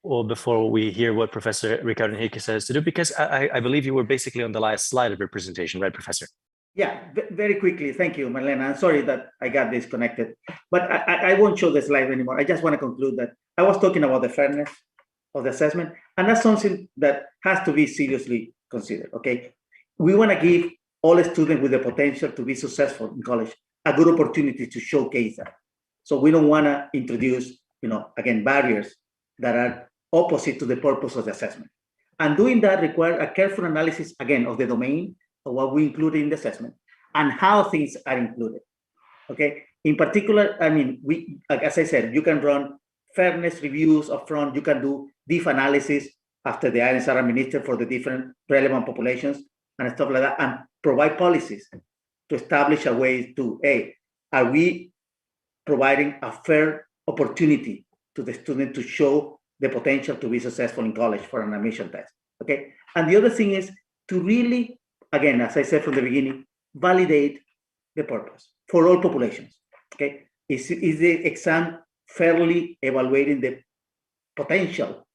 [SPEAKER 7] or before we hear what Professor Ricardo Henrique says to do? Because I believe you were basically on the last slide of your presentation, right, Professor?
[SPEAKER 3] Yeah, very quickly. Thank you, Marlena. I'm sorry that I got disconnected, but I won't show the slide anymore. I just want to conclude that I was talking about the fairness of the assessment, and that's something that has to be seriously considered, okay? We want to give all students with the potential to be successful in college a good opportunity to showcase that. So we don't want to introduce, again, barriers that are opposite to the purpose of the assessment. And doing that requires a careful analysis, again, of the domain of what we include in the assessment and how things are included, okay? In particular, I mean, as I said, you can run fairness reviews upfront, you can do deep analysis after the items are administered for the different relevant populations and stuff like that, and provide policies to establish a way to, are we providing a fair opportunity to the student to show the potential to be successful in college for an admission test, okay? And the other thing is to really, again, as I said from the beginning, validate the purpose for all populations, okay? Is the exam fairly evaluating the potential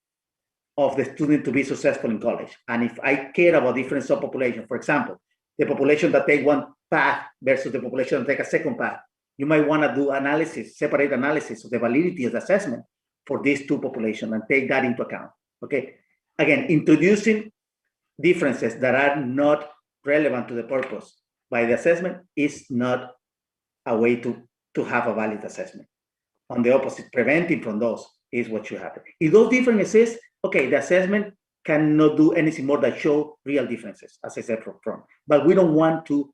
[SPEAKER 3] of the student to be successful in college? And if I care about different subpopulations, for example, the population that take one path versus the population that take a second path, you might want to do analysis, separate analysis of the validity of the assessment for these two populations and take that into account, okay? Again, introducing differences that are not relevant to the purpose by the assessment is not a way to have a valid assessment. On the opposite, preventing from those is what should happen. If those differences, okay, the assessment cannot do anything more than show real differences, as I said from. But we don't want to,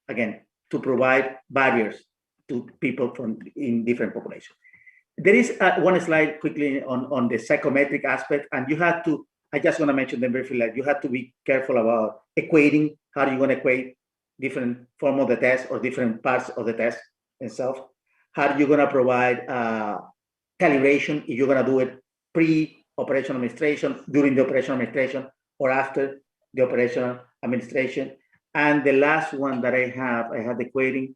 [SPEAKER 3] again, to provide barriers to people in different populations. There is one slide quickly on the psychometric aspect, and you have to, I just want to mention them briefly, like you have to be careful about equating, how are you going to equate different form of the test or different parts of the test itself? How are you going to provide calibration, if you're going to do it pre-operational administration, during the operational administration, or after the operational administration? And the last one that I had the equating,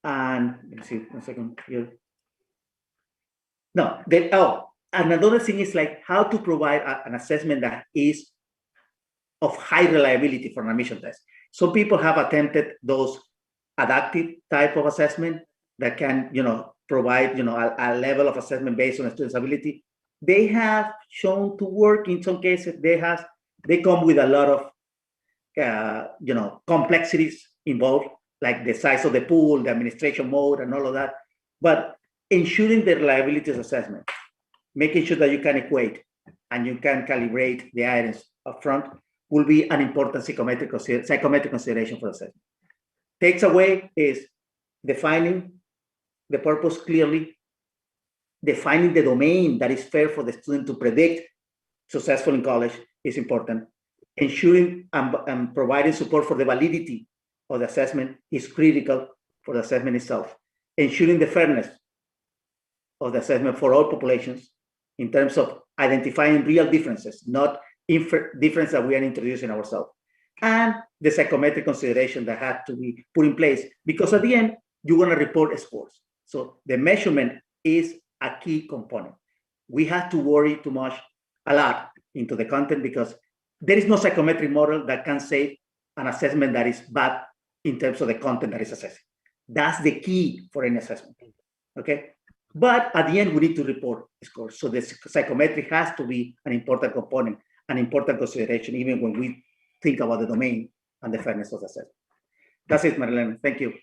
[SPEAKER 3] and let me see, 1 second here. No, and another thing is like how to provide an assessment that is of high reliability for an admission test. Some people have attempted those adaptive type of assessment that can, provide, a level of assessment based on a student's ability. They have shown to work in some cases. They come with a lot of, complexities involved, like the size of the pool, the administration mode, and all of that. But ensuring the reliability of assessment, making sure that you can equate and you can calibrate the items up front will be an important psychometric consideration for assessment. Takes away is defining the purpose clearly, defining the domain that is fair for the student to predict successful in college is important. Ensuring and providing support for the validity of the assessment is critical for the assessment itself. Ensuring the fairness of the assessment for all populations in terms of identifying real differences, not difference that we are introducing ourselves. And the psychometric consideration that had to be put in place, because at the end, you want to report scores. So the measurement is a key component. We have to worry a lot into the content because there is no psychometric model that can say an assessment that is bad in terms of the content that is assessed. That's the key for any assessment, okay? But at the end, we need to report scores. So the psychometric has to be an important component, an important consideration, even when we think about the domain and the fairness of the assessment. That's it, Marilena. Thank you.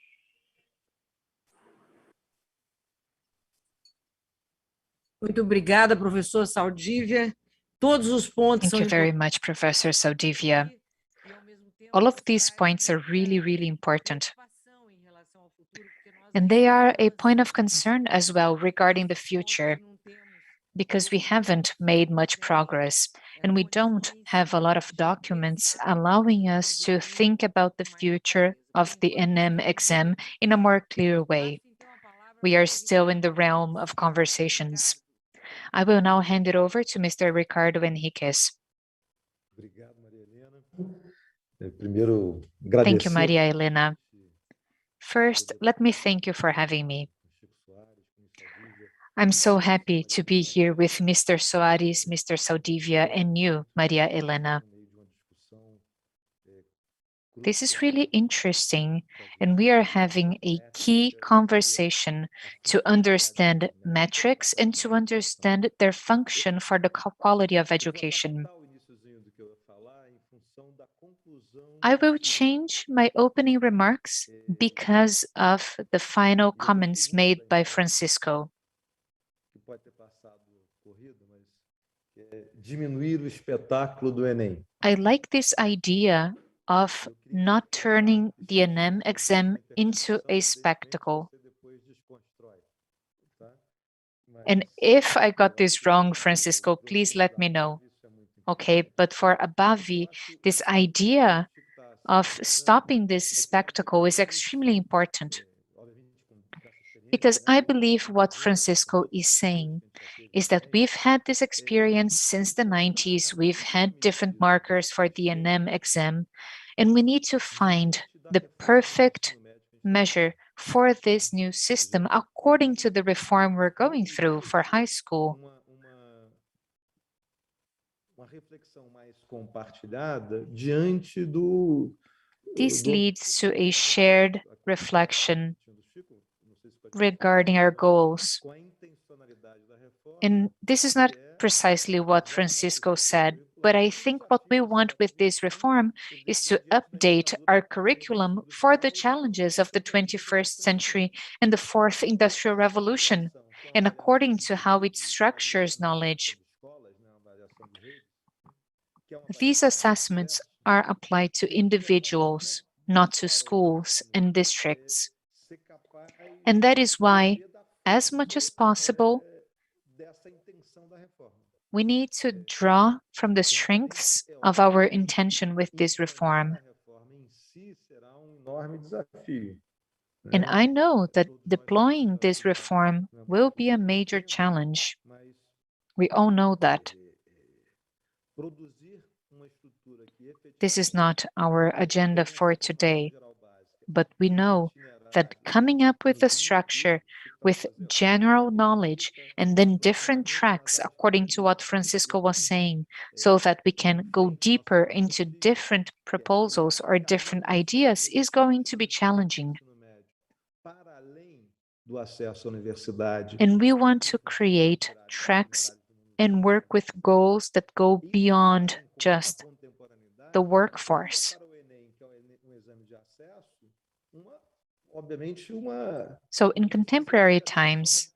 [SPEAKER 1] Muito obrigada, professor Saldívia. Todos os pontos
[SPEAKER 2] Thank
[SPEAKER 1] são
[SPEAKER 2] you very
[SPEAKER 1] importantes.
[SPEAKER 2] much, Professor Saldivia.
[SPEAKER 1] E, ao mesmo tempo,
[SPEAKER 2] All of
[SPEAKER 1] isso
[SPEAKER 2] these
[SPEAKER 1] traz
[SPEAKER 2] points are
[SPEAKER 1] uma
[SPEAKER 2] really, really important.
[SPEAKER 1] preocupação em relação ao futuro, porque nós
[SPEAKER 2] And
[SPEAKER 1] ainda
[SPEAKER 2] they
[SPEAKER 1] não
[SPEAKER 2] are a
[SPEAKER 1] temos
[SPEAKER 2] point of concern as well regarding the future,
[SPEAKER 1] não temos
[SPEAKER 2] because we haven't made much progress and we don't have a lot of documents allowing us to think about the future of the NM exam in a more clear way. We are still in the realm of conversations. I will now hand it over to Mr. Ricardo Henriquez. Thank you, Maria Helena. First, let me thank you for having me. I'm so happy to be here with Mr. Soares, Mr. Saldivia, and you, Maria Helena. This is really interesting, and we are having a key conversation to understand metrics and to understand their function for the quality of education. I will change my opening remarks because of the final comments made by Francisco. I like this idea of not turning the NM exam into a spectacle. And if I got this wrong, Francisco, please let me know. Okay, but for Abavi, this idea of stopping this spectacle is extremely important. Because I believe what Francisco is saying is that we've had this experience since the 90s, we've had different markers for the NM exam, and we need to find the perfect measure for this new system according to the reform we're going through for high school. This leads to a shared reflection regarding our goals. And this is not precisely what Francisco said, but I think what we want with this reform is to update our curriculum for the challenges of the 21st century and the fourth industrial revolution, and according to how it structures knowledge. These assessments are applied to individuals, not to schools and districts. And that is why, as much as possible, we need to draw from the strengths of our intention with this reform. And I know that deploying this reform will be a major challenge. We all know that. This is not our agenda for today, but we know that coming up with a structure with general knowledge and then different tracks according to what Francisco was saying, so that we can go deeper into different proposals or different ideas is going to be challenging. And we want to create tracks and work with goals that go beyond just the workforce. So in contemporary times,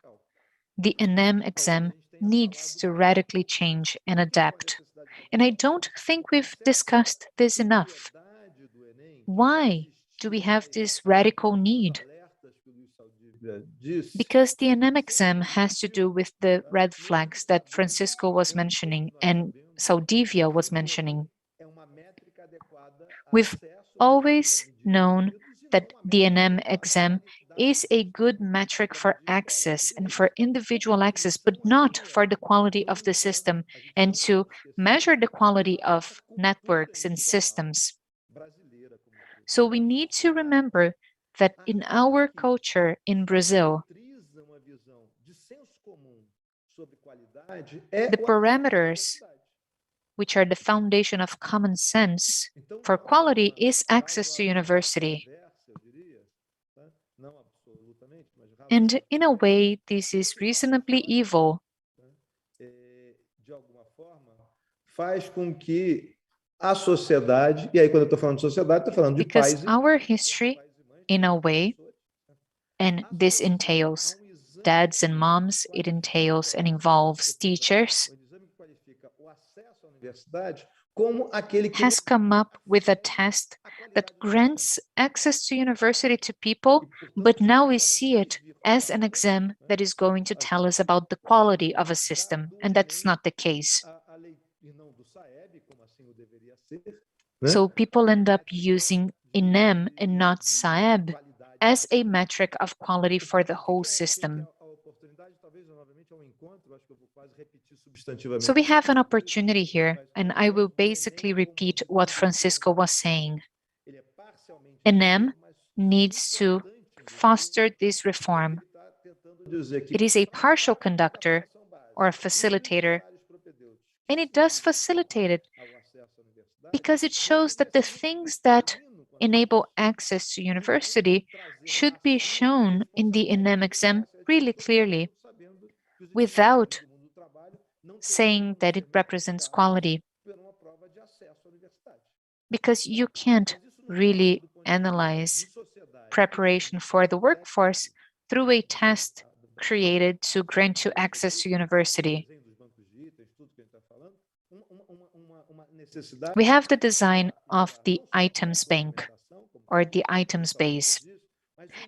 [SPEAKER 2] the NM exam needs to radically change and adapt. And I don't think we've discussed this enough. Why do we have this radical need? Because the NM exam has to do with the red flags that Francisco was mentioning and Saldivia was mentioning. We've always known that the NM exam is a good metric for access and for individual access, but not for the quality of the system and to measure the quality of networks and systems. So we need to remember that in our culture in Brazil, the parameters which are the foundation of common sense for quality is access to university. And in a way, this is reasonably evil.
[SPEAKER 5] De alguma forma, faz com que a sociedade, e aí quando eu estou falando de sociedade, estou falando de
[SPEAKER 2] Because
[SPEAKER 5] pais
[SPEAKER 2] our history, in a way, and this entails dads and moms, it entails and involves teachers, has come up with a test that grants access to university to people, but now we see it as an exam that is going to tell us about the quality of a system, and that's not the case. So people end up using INEM and not SAEB as a metric of quality for the whole system. So we have an opportunity here, and I will basically repeat what Francisco was saying. INEM needs to foster this reform. It is a partial conductor or a facilitator, and it does facilitate it because it shows that the things that enable access to university should be shown in the INEM exam really clearly, without saying that it represents quality. Because you can't really analyze preparation for the workforce through a test created to grant you access to university. We have the design of the items bank or the items base.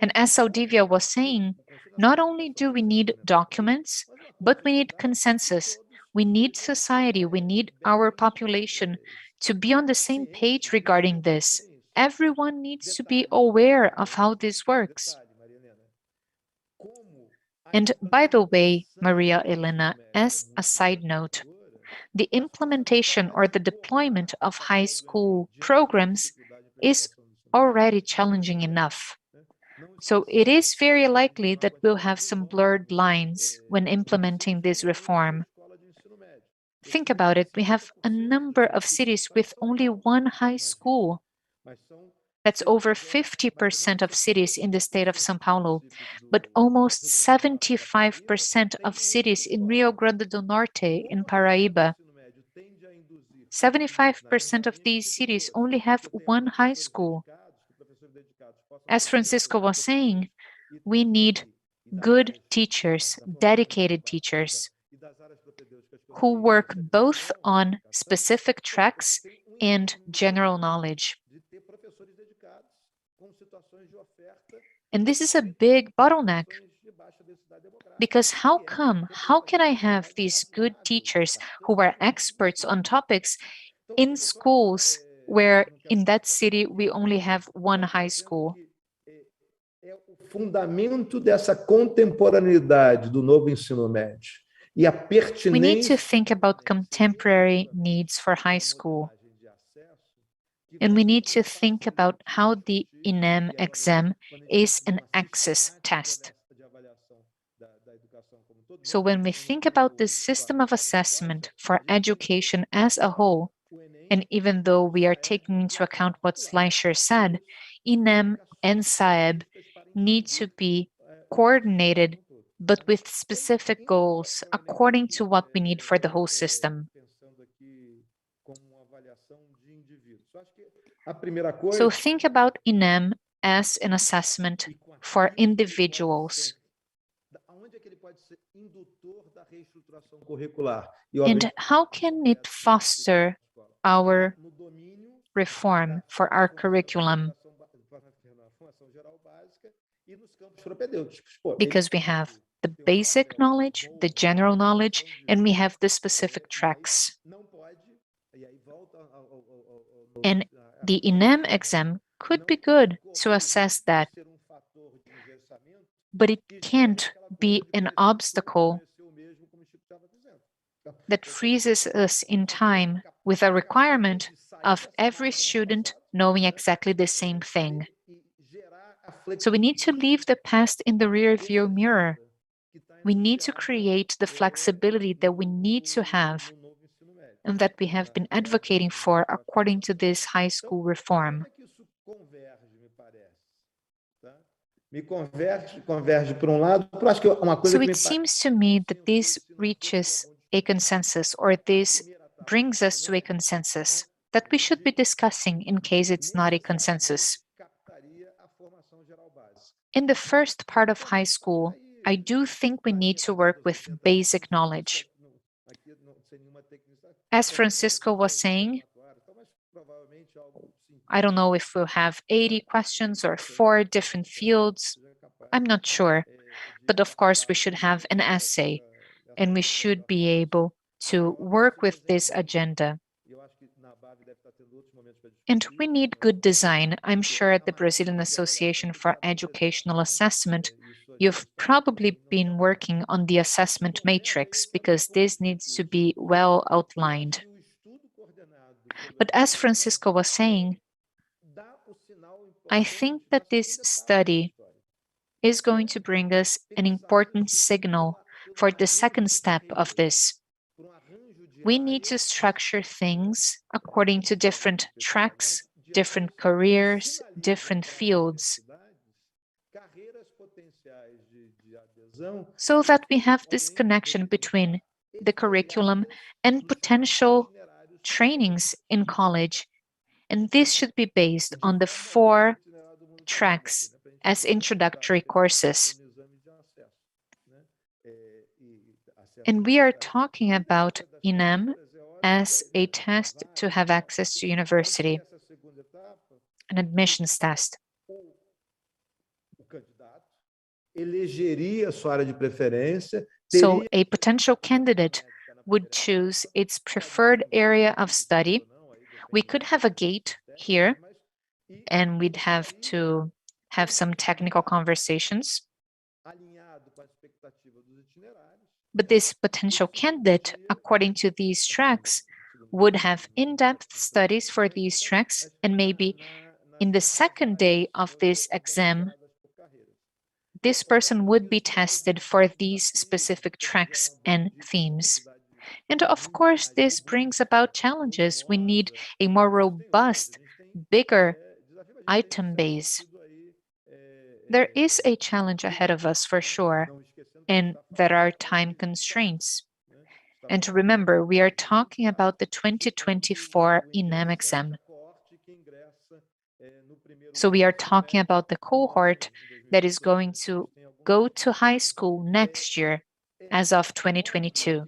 [SPEAKER 2] And as Saldivia was saying, not only do we need documents, but we need consensus. We need society, we need our population to be on the same page regarding this. Everyone needs to be aware of how this works. And by the way, Maria Elena, as a side note, the implementation or the deployment of high school programs is already challenging enough. So it is very likely that we'll have some blurred lines when implementing this reform. Think about it, we have a number of cities with only one high school. That's over 50% of cities in the state of São Paulo, but almost 75% of cities in Rio Grande do Norte, in Paraíba. 75% of these cities only have one high school. As Francisco was saying, we need good teachers, dedicated teachers, who work both on specific tracks and general knowledge. And this is a big bottleneck, because how can I have these good teachers who are experts on topics in schools where in that city we only have one high school?
[SPEAKER 5] Fundamento dessa contemporaneidade do novo ensino médio e a pertinência.
[SPEAKER 2] We need to think about contemporary needs for high school. And we need to think about how the INEM exam is an access test. So when we think about this system of assessment for education as a whole, and even though we are taking into account what Schleicher said, INEM and SAEB need to be coordinated, but with specific goals according to what we need for the whole system. So think about INEM as an assessment for individuals. And how can it foster our reform for our curriculum? Because we have the basic knowledge, the general knowledge, and we have the specific tracks. And the INEM exam could be good to assess that, but it can't be an obstacle that freezes us in time with a requirement of every student knowing exactly the same thing. So we need to leave the past in the rearview mirror. We need to create the flexibility that we need to have and that we have been advocating for according to this high school reform.
[SPEAKER 5] converge para lado, eu acho que uma coisa
[SPEAKER 2] So
[SPEAKER 5] que me
[SPEAKER 2] it seems to me that this reaches a consensus, or this brings us to a consensus that we should be discussing in case it's not a consensus. In the first part of high school, I do think we need to work with basic knowledge. As Francisco was saying, I don't know if we'll have 80 questions or 4 different fields. I'm not sure. But of course, we should have an essay, and we should be able to work with this agenda. And we need good design. I'm sure at the Brazilian Association for Educational Assessment, you've probably been working on the assessment matrix, because this needs to be well outlined. But as Francisco was saying, I think that this study is going to bring us an important signal for the second step of this. We need to structure things according to different tracks, different careers, different fields, so that we have this connection between the curriculum and potential trainings in college. And this should be based on the 4 tracks as introductory courses. And we are talking about INEM as a test to have access to university, an admissions test. So a potential candidate would choose its preferred area of study. We could have a gate here, and we'd have to have some technical conversations. But this potential candidate, according to these tracks, would have in-depth studies for these tracks, and maybe in the second day of this exam, this person would be tested for these specific tracks and themes. And of course, this brings about challenges. We need a more robust, bigger item base. There is a challenge ahead of us for sure, and there are time constraints. And remember, we are talking about the 2024 INEM exam. So we are talking about the cohort that is going to go to high school next year, as of 2022.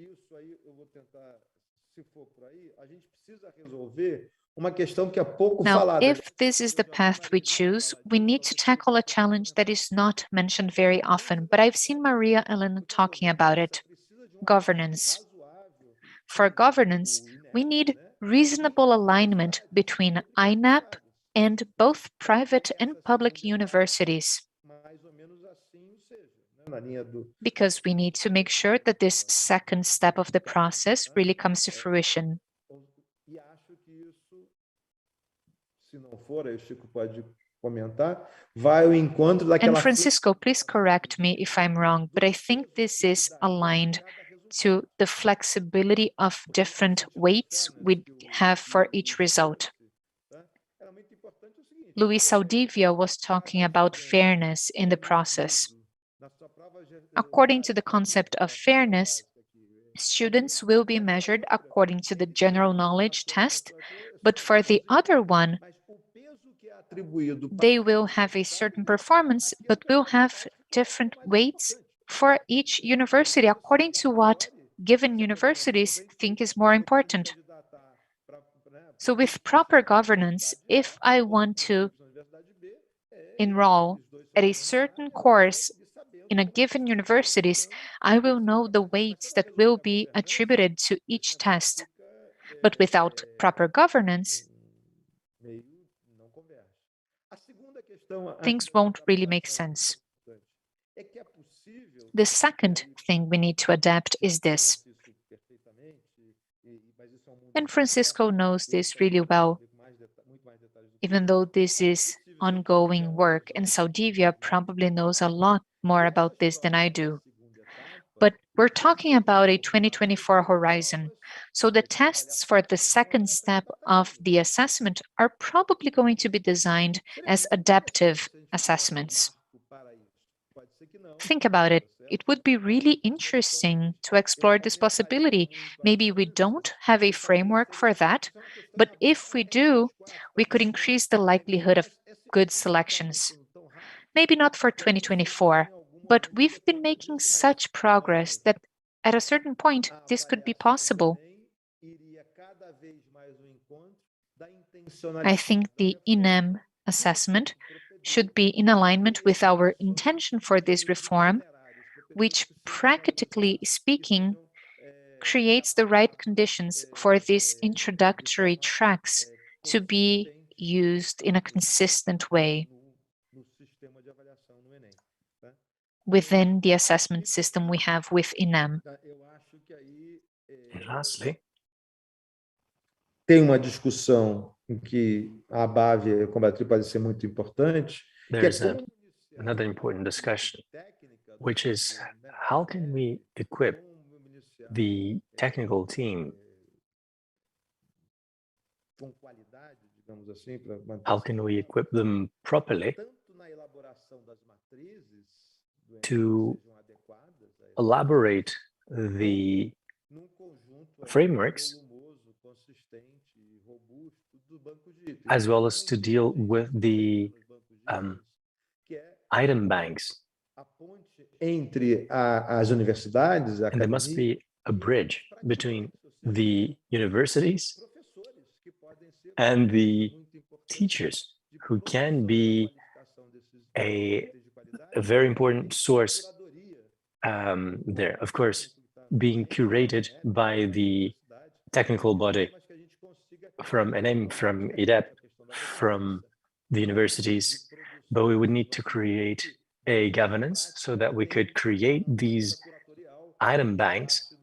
[SPEAKER 2] Now, if this is the path we choose, we need to tackle a challenge that is not mentioned very often, but I've seen Maria Elena talking about it: governance. For governance, we need reasonable alignment between INAP and both private and public universities, because we need to make sure that this second step of the process really comes to fruition. And Francisco, please correct me if I'm wrong, but I think this is aligned to the flexibility of different weights we have for each result. Luis Saldivia was talking about fairness in the process. According to the concept of fairness, students will be measured according to the general knowledge test, but for the other one, they will have a certain performance, but will have different weights for each university according to what given universities think is more important. So with proper governance, if I want to enroll at a certain course in a given universities, I will know the weights that will be attributed to each test. But without proper governance, things won't really make sense. The second thing we need to adapt is this. And Francisco knows this really well, even though this is ongoing work, and Saldivia probably knows a lot more about this than I do. But we're talking about a 2024 horizon, so the tests for the second step of the assessment are probably going to be designed as adaptive assessments. think about it. It would be really interesting to explore this possibility. Maybe we don't have a framework for that, but if we do, we could increase the likelihood of good selections. Maybe not for 2024, but we've been making such progress that at a certain point, this could be possible. I think the INEM assessment should be in alignment with our intention for this reform, which, practically speaking, creates the right conditions for these introductory tracks to be used in a consistent way within the assessment system we have with INEM.
[SPEAKER 7] And lastly,
[SPEAKER 5] tem uma discussão em que a BAV combater pode ser muito importante.
[SPEAKER 7] there's another important discussion, which is how can we equip the technical team? How can we equip them properly to elaborate the frameworks as well as to deal with the item banks?
[SPEAKER 5] Entre as universidades,
[SPEAKER 7] And there must be a bridge between the universities and the teachers, who can be a very important source there. Of course, being curated by the technical body from NM, from IDEP, from the universities, but we would need to create a governance so that we could create these item banks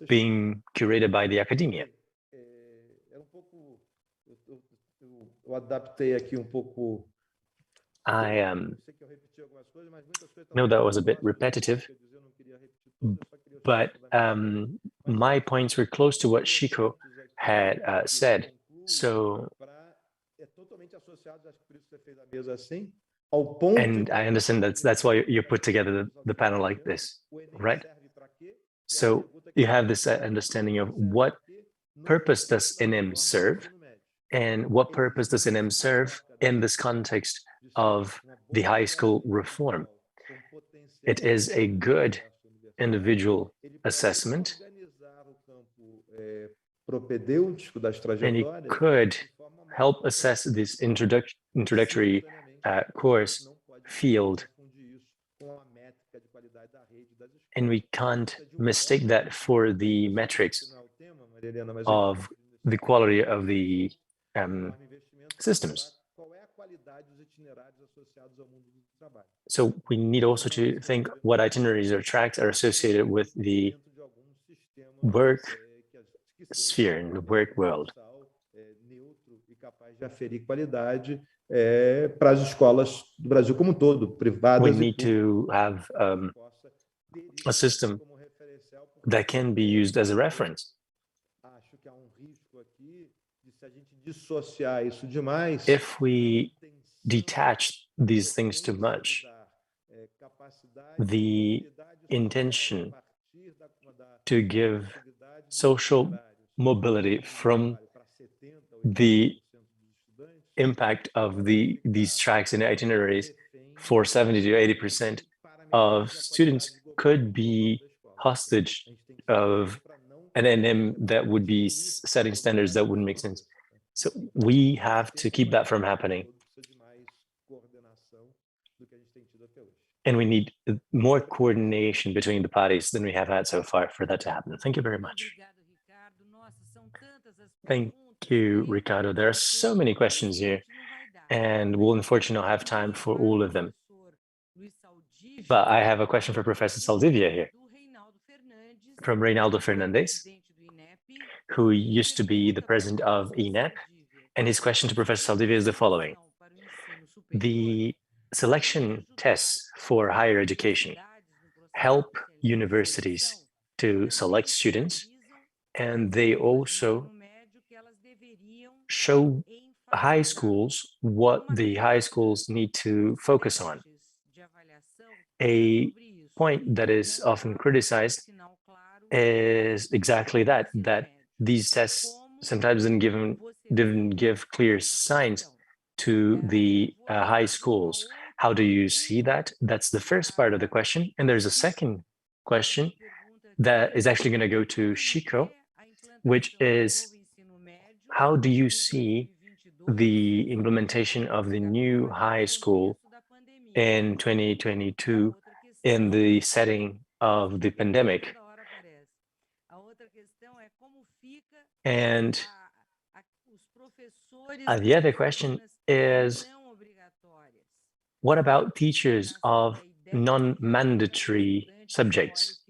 [SPEAKER 7] being curated by the academia. I know that was a bit repetitive, but my points were close to what Chico had said. So, and I understand that's why you put together the panel like this, right? So you have this understanding of what purpose does NM serve, and what purpose does NM serve in this context of the high school reform. It is a good individual assessment, and it could help assess this introductory course field, and we can't mistake that for the metrics of the quality of the systems. So we need also to think what itineraries or tracks are associated with the work sphere and the work world.
[SPEAKER 5] Para as escolas do Brasil como um todo, privadas.
[SPEAKER 7] We need to have a system that can be used as a reference. If we detach these things too much, the intention to give social mobility from the impact of these tracks and itineraries for 70 to 80% of students could be hostage of an NM that would be setting standards that wouldn't make sense. So we have to keep that from happening. And we need more coordination between the parties than we have had so far for that to happen. Thank you very much. Thank you, Ricardo. There are so many questions here, and we'll unfortunately not have time for all of them. But I have a question for Professor Saldivia here, from Reynaldo Fernandes, who used to be the president of INEP. And his question to Professor Saldivia is the following. The selection tests for higher education help universities to select students, and they also show high schools what the high schools need to focus on A point that is often criticized is exactly that, that these tests sometimes didn't give clear signs to the high schools. How do you see that? That's the first part of the question. And there's a second question that is actually going to go to Chico, which is, how do you see the implementation of the new high school in 2022 in the setting of the pandemic? And the other question is, what about teachers of non-mandatory subjects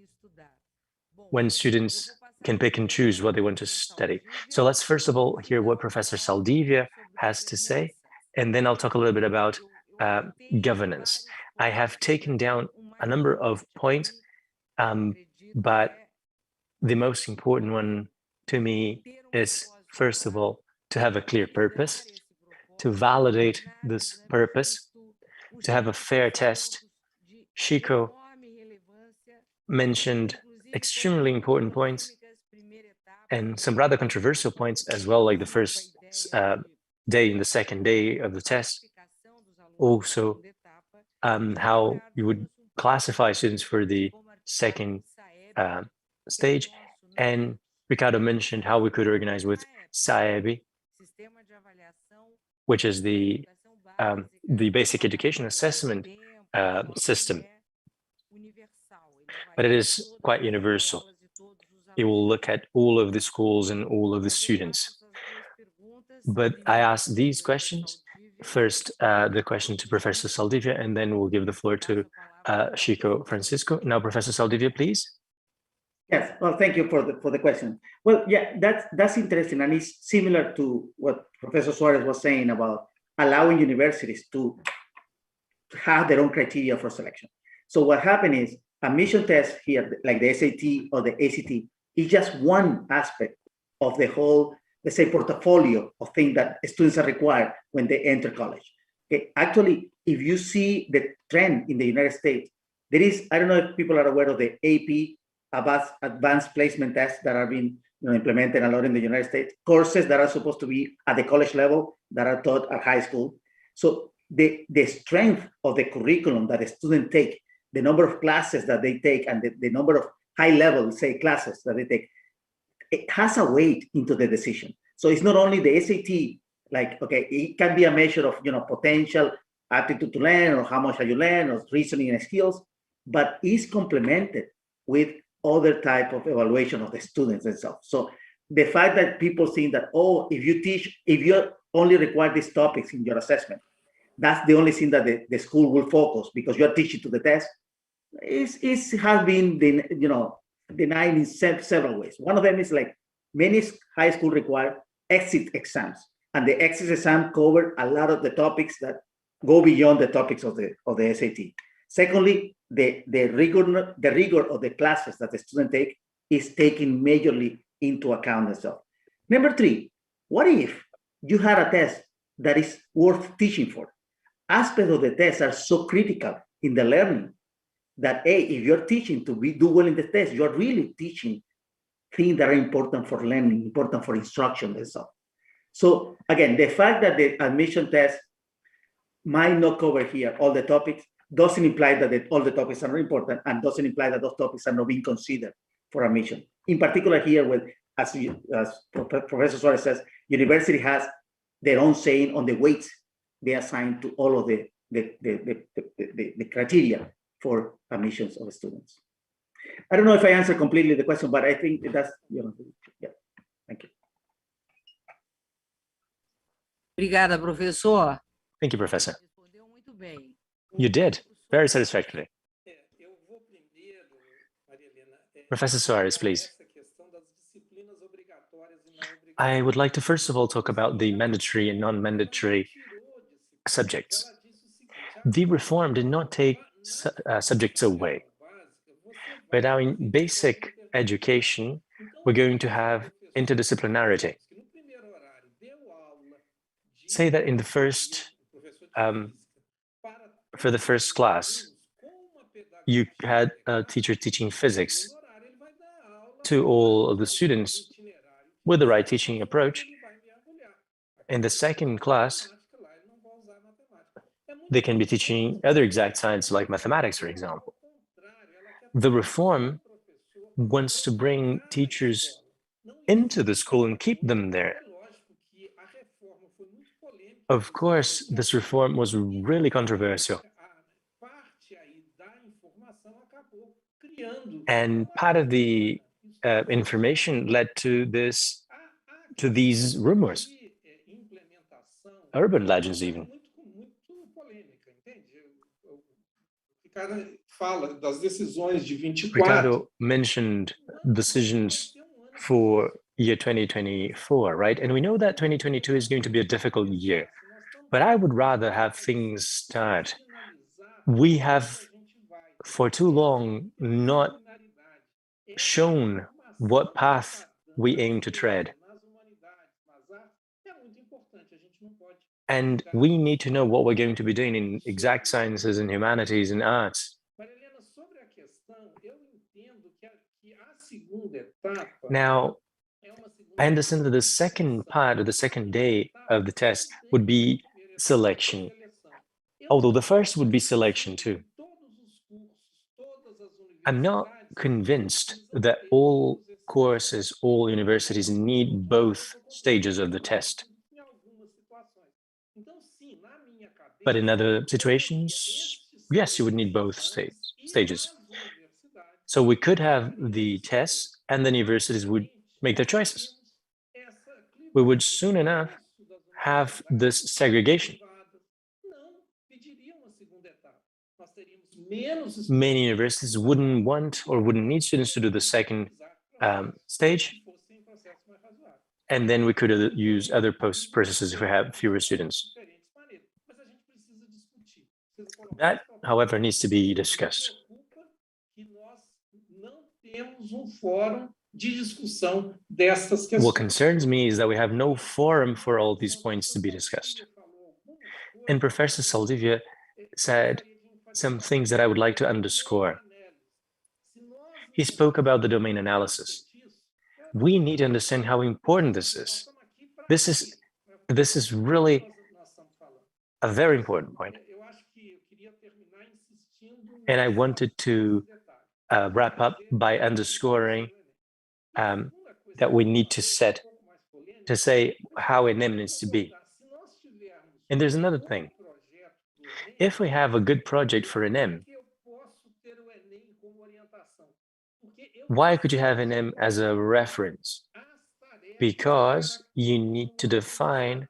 [SPEAKER 7] when students can pick and choose what they want to study? So let's first of all hear what Professor Saldivia has to say, and then I'll talk a little bit about governance. I have taken down a number of points, but the most important one to me is, first of all, to have a clear purpose, to validate this purpose, to have a fair test. Chico mentioned extremely important points and some rather controversial points as well, like the first day and the second day of the test. Also, how you would classify students for the second stage. And Ricardo mentioned how we could organize with SAEB, which is the basic education assessment system. But it is quite universal. It will look at all of the schools and all of the students. But I asked these questions. First, the question to Professor Saldivia, and then we'll give the floor to Chico Francisco. Now, Professor Saldivia, please.
[SPEAKER 3] Yes, well, thank you for the question. Well, yeah, that's interesting, and it's similar to what Professor Suarez was saying about allowing universities to have their own criteria for selection. So what happened is admission tests here, like the SAT or the ACT, is just one aspect of the whole, let's say, portfolio of things that students are required when they enter college. Okay, actually, if you see the trend in the United States, there is, I don't know if people are aware of the AP, advanced placement tests that are being implemented a lot in the United States, courses that are supposed to be at the college level that are taught at high school. So the strength of the curriculum that a student take, the number of classes that they take, and the number of high-level, say, classes that they take, it has a weight into the decision. So it's not only the SAT, like, okay, it can be a measure of, potential aptitude to learn, or how much have you learned, or reasoning and skills, but it's complemented with other type of evaluation of the students themselves. So the fact that people think that, oh, if you only require these topics in your assessment, that's the only thing that the school will focus because you're teaching to the test, it has been, denied in several ways. One of them is like many high school require exit exams, and the exit exam cover a lot of the topics that go beyond the topics of the SAT. Secondly, the rigor of the classes that the student take is taken majorly into account as well. Number three, what if you had a test that is worth teaching for? Aspects of the test are so critical in the learning that, hey, if you're teaching to do well in the test, you're really teaching things that are important for learning, important for instruction and so on. So again, the fact that the admission test might not cover here all the topics doesn't imply that all the topics are not important, and doesn't imply that those topics are not being considered for admission. In particular here, with, as Professor Suarez says, university has their own saying on the weights they assign to all of the criteria for admissions of students. I don't know if I answered completely the question, but I think that's, yeah, thank you.
[SPEAKER 1] Obrigada, professor.
[SPEAKER 7] Thank you, Professor. You did, very satisfactorily. Professor Suarez, please. I would like to first of all talk about the mandatory and non-mandatory subjects. The reform did not take subjects away, but now in basic education, we're going to have interdisciplinarity. Say that in the first, for the first class, you had a teacher teaching physics to all of the students with the right teaching approach. In the second class, they can be teaching other exact science like mathematics, for example. The reform wants to bring teachers into the school and keep them there. Of course, this reform was really controversial. And part of the information led to these rumors, urban legends even. Ricardo mentioned decisions for year 2024, right? And we know that 2022 is going to be a difficult year, but I would rather have things start. We have for too long not shown what path we aim to tread. And we need to know what we're going to be doing in exact sciences and humanities and arts. Now, I understand that the second part or the second day of the test would be selection, although the first would be selection too. I'm not convinced that all courses, all universities need both stages of the test. But in other situations, yes, you would need both stages. So we could have the tests and the universities would make their choices. We would soon enough have this segregation. Many universities wouldn't want or wouldn't need students to do the second stage. And then we could use other processes if we have fewer students. That, however, needs to be discussed. What concerns me is that we have no forum for all these points to be discussed. And Professor Saldivia said some things that I would like to underscore. He spoke about the domain analysis. We need to understand how important this is. This is really a very important point. And I wanted to wrap up by underscoring that we need to say how ENEM needs to be. And there's another thing. If we have a good project for ENEM, why could you have ENEM as a reference? Because you need to define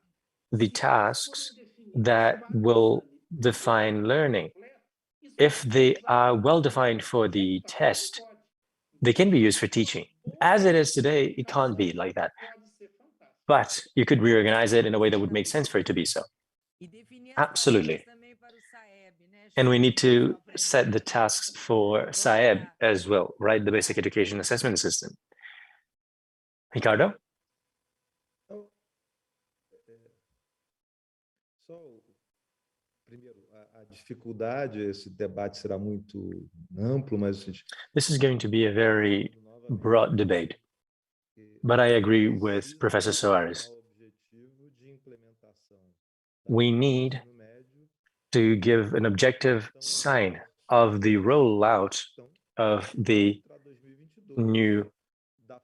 [SPEAKER 7] the tasks that will define learning. If they are well defined for the test, they can be used for teaching. As it is today, it can't be like that. But you could reorganize it in a way that would make sense for it to be so. Absolutely. And we need to set the tasks for SAEB as well, right? The Basic Education Assessment System. Ricardo? This is going to be a very broad debate, but I agree with Professor Soares. We need to give an objective sign of the rollout of the new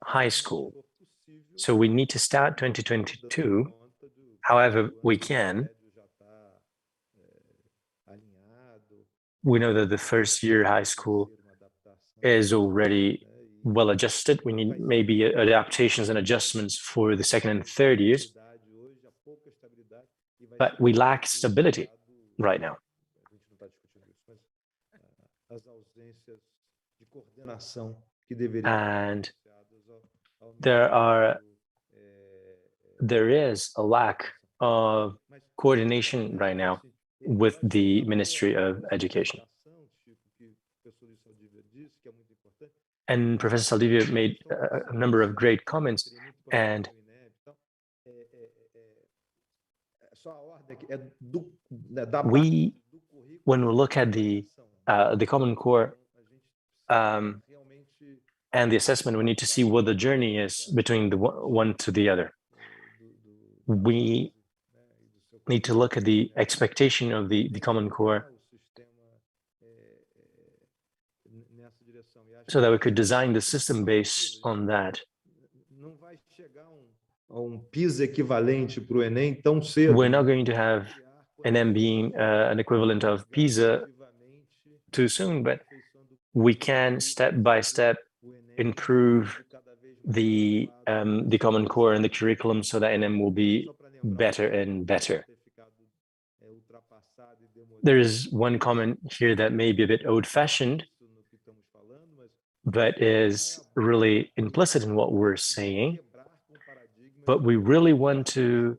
[SPEAKER 7] high school. So we need to start 2022 however we can. We know that the first year high school is already well adjusted. We need maybe adaptations and adjustments for the second and third years, but we lack stability right now. And there is a lack of coordination right now with the Ministry of Education. And Professor Saldivia made a number of great comments, and when we look at the Common Core and the assessment, we need to see what the journey is between the one to the other. We need to look at the expectation of the Common Core so that we could design the system based on that. We're not going to have an M being an equivalent of PISA too soon, but we can step by step improve the Common Core and the curriculum so that NM will be better and better. There is one comment here that may be a bit old-fashioned, but is really implicit in what we're saying. But we really want to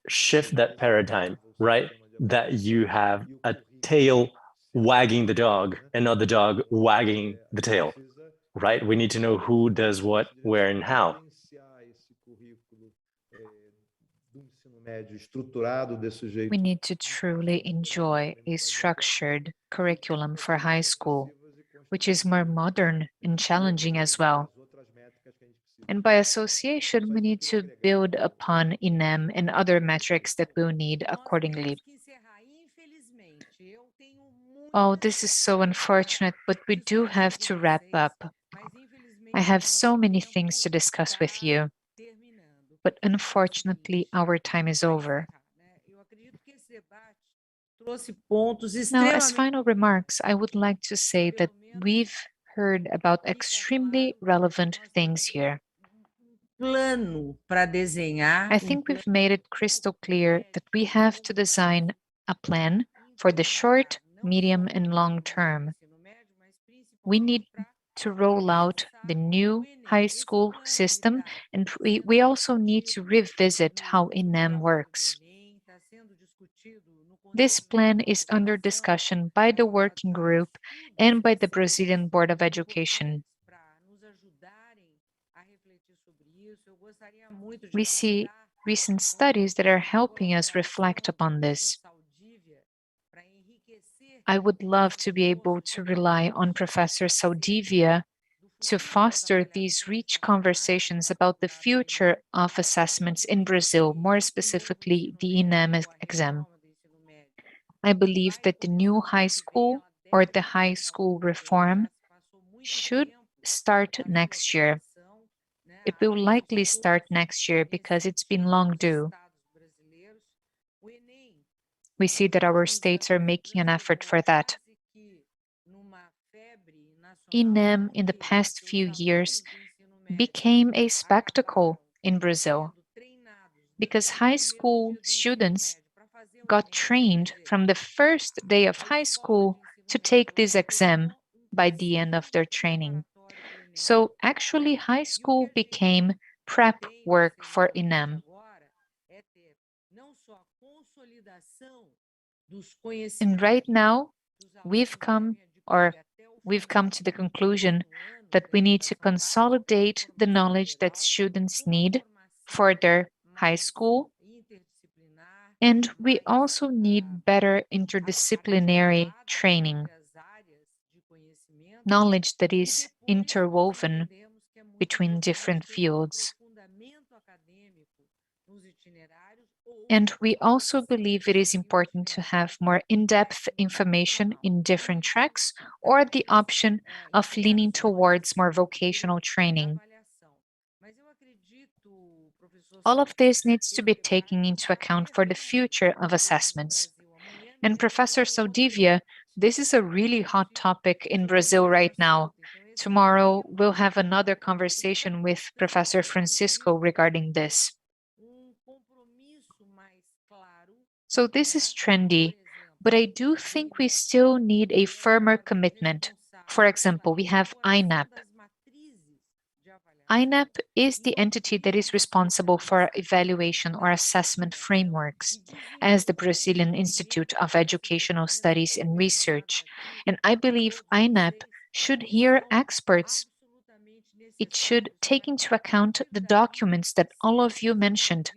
[SPEAKER 7] shift that paradigm, right? That you have a tail wagging the dog and not the dog wagging the tail, right? We need to know who does what, where, and how.
[SPEAKER 2] We need to truly enjoy a structured curriculum for high school, which is more modern and challenging as well. And by association, we need to build upon INEM and other metrics that we'll need accordingly. Oh, this is so unfortunate, but we do have to wrap up. I have so many things to discuss with you, but unfortunately, our time is over. Now, as final remarks, I would like to say that we've heard about extremely relevant things here. I think we've made it crystal clear that we have to design a plan for the short, medium, and long term. We need to roll out the new high school system, and we also need to revisit how INEM works. This plan is under discussion by the working group and by the Brazilian Board of Education. We see recent studies that are helping us reflect upon this. I would love to be able to rely on Professor Saldivia to foster these rich conversations about the future of assessments in Brazil, more specifically the INEM exam. I believe that the new high school or the high school reform should start next year. It will likely start next year because it's been long due. We see that our states are making an effort for that. INEM in the past few years became a spectacle in Brazil because high school students got trained from the first day of high school to take this exam by the end of their training. So actually, high school became prep work for INEM. And right now, we've come to the conclusion that we need to consolidate the knowledge that students need for their high school. And we also need better interdisciplinary training, knowledge that is interwoven between different fields. And we also believe it is important to have more in-depth information in different tracks or the option of leaning towards more vocational training. All of this needs to be taken into account for the future of assessments. And Professor Saldivia, this is a really hot topic in Brazil right now. Tomorrow, we'll have another conversation with Professor Francisco regarding this. So this is trendy, but I do think we still need a firmer commitment. For example, we have INAP. INAP is the entity that is responsible for evaluation or assessment frameworks as the Brazilian Institute of Educational Studies and Research. And I believe INAP should hear experts. It should take into account the documents that all of you mentioned.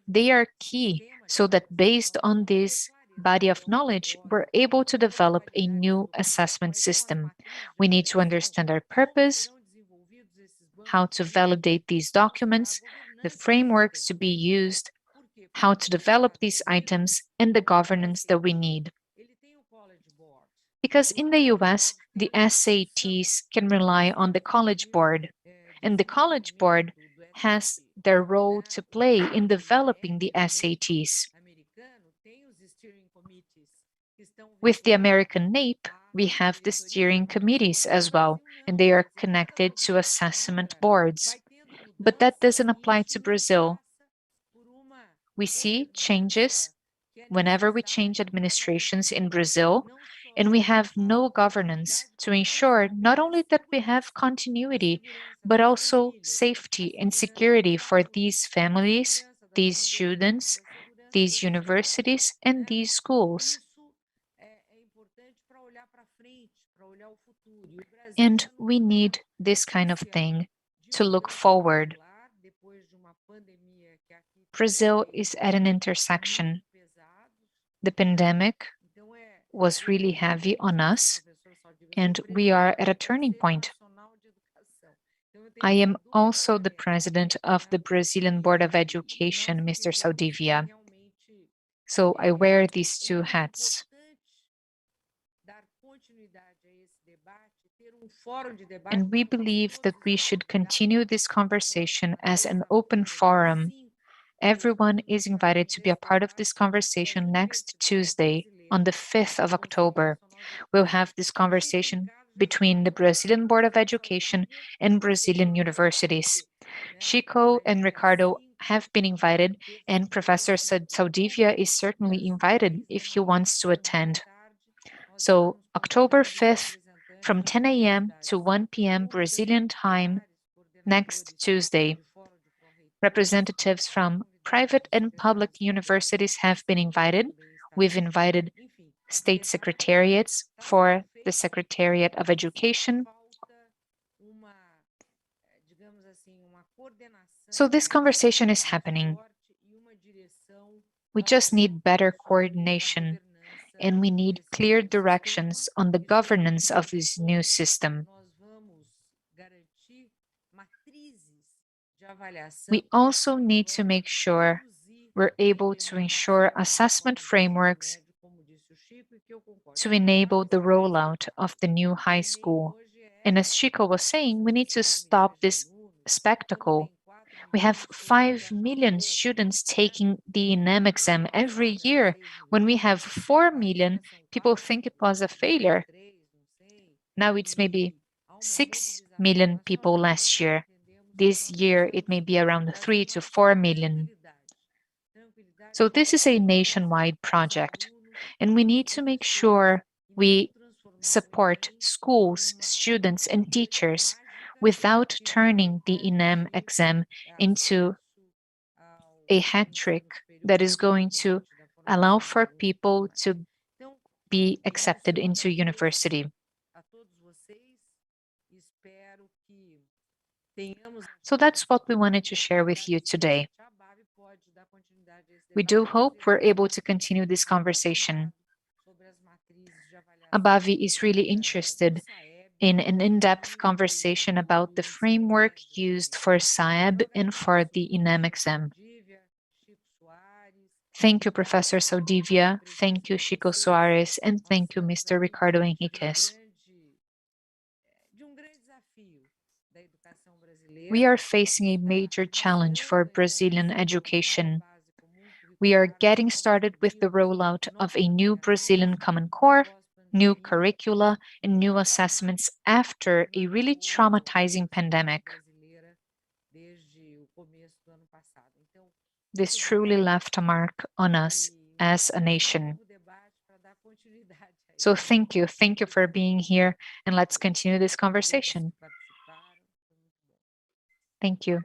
[SPEAKER 2] They are key so that based on this body of knowledge, we're able to develop a new assessment system. We need to understand our purpose, how to validate these documents, the frameworks to be used, how to develop these items, and the governance that we need. Because in the US, the SATs can rely on the College Board, and the College Board has their role to play in developing the SATs. With the American NAEP, we have the steering committees as well, and they are connected to assessment boards. But that doesn't apply to Brazil. We see changes whenever we change administrations in Brazil, and we have no governance to ensure not only that we have continuity, but also safety and security for these families, these students, these universities, and these schools. And we need this kind of thing to look forward. Brazil is at an intersection. The pandemic was really heavy on us, and we are at a turning point. I am also the president of the Brazilian Board of Education, Mr. Saldivia. So I wear these two hats. And we believe that we should continue this conversation as an open forum. Everyone is invited to be a part of this conversation next Tuesday, on the 5th of October. We'll have this conversation between the Brazilian Board of Education and Brazilian universities. Chico and Ricardo have been invited, and Professor Saldivia is certainly invited if he wants to attend. So October 5th, from 10 a.m. to 1 p.m. Brazilian time, next Tuesday. Representatives from private and public universities have been invited. We've invited state secretariats for the Secretariat of Education. So this conversation is happening. We just need better coordination, and we need clear directions on the governance of this new system. We also need to make sure we're able to ensure assessment frameworks to enable the rollout of the new high school. And as Chico was saying, we need to stop this spectacle. We have 5 million students taking the ENEM exam every year. When we have 4 million, people think it was a failure. Now it's maybe 6 million people last year. This year, it may be around 3 to 4 million. So this is a nationwide project, and we need to make sure we support schools, students, and teachers without turning the ENEM exam into a hat trick that is going to allow for people to be accepted into university. So that's what we wanted to share with you today. We do hope we're able to continue this conversation. Abavi is really interested in an in-depth conversation about the framework used for SAEB and for the ENEM exam. Thank you, Professor Saldivia. Thank you, Chico Soares, and thank you, Mr. Ricardo Henriquez. We are facing a major challenge for Brazilian education. We are getting started with the rollout of a new Brazilian Common Core, new curricula, and new assessments after a really traumatizing pandemic. This truly left a mark on us as a nation. So thank you for being here, and let's continue this conversation. Thank you.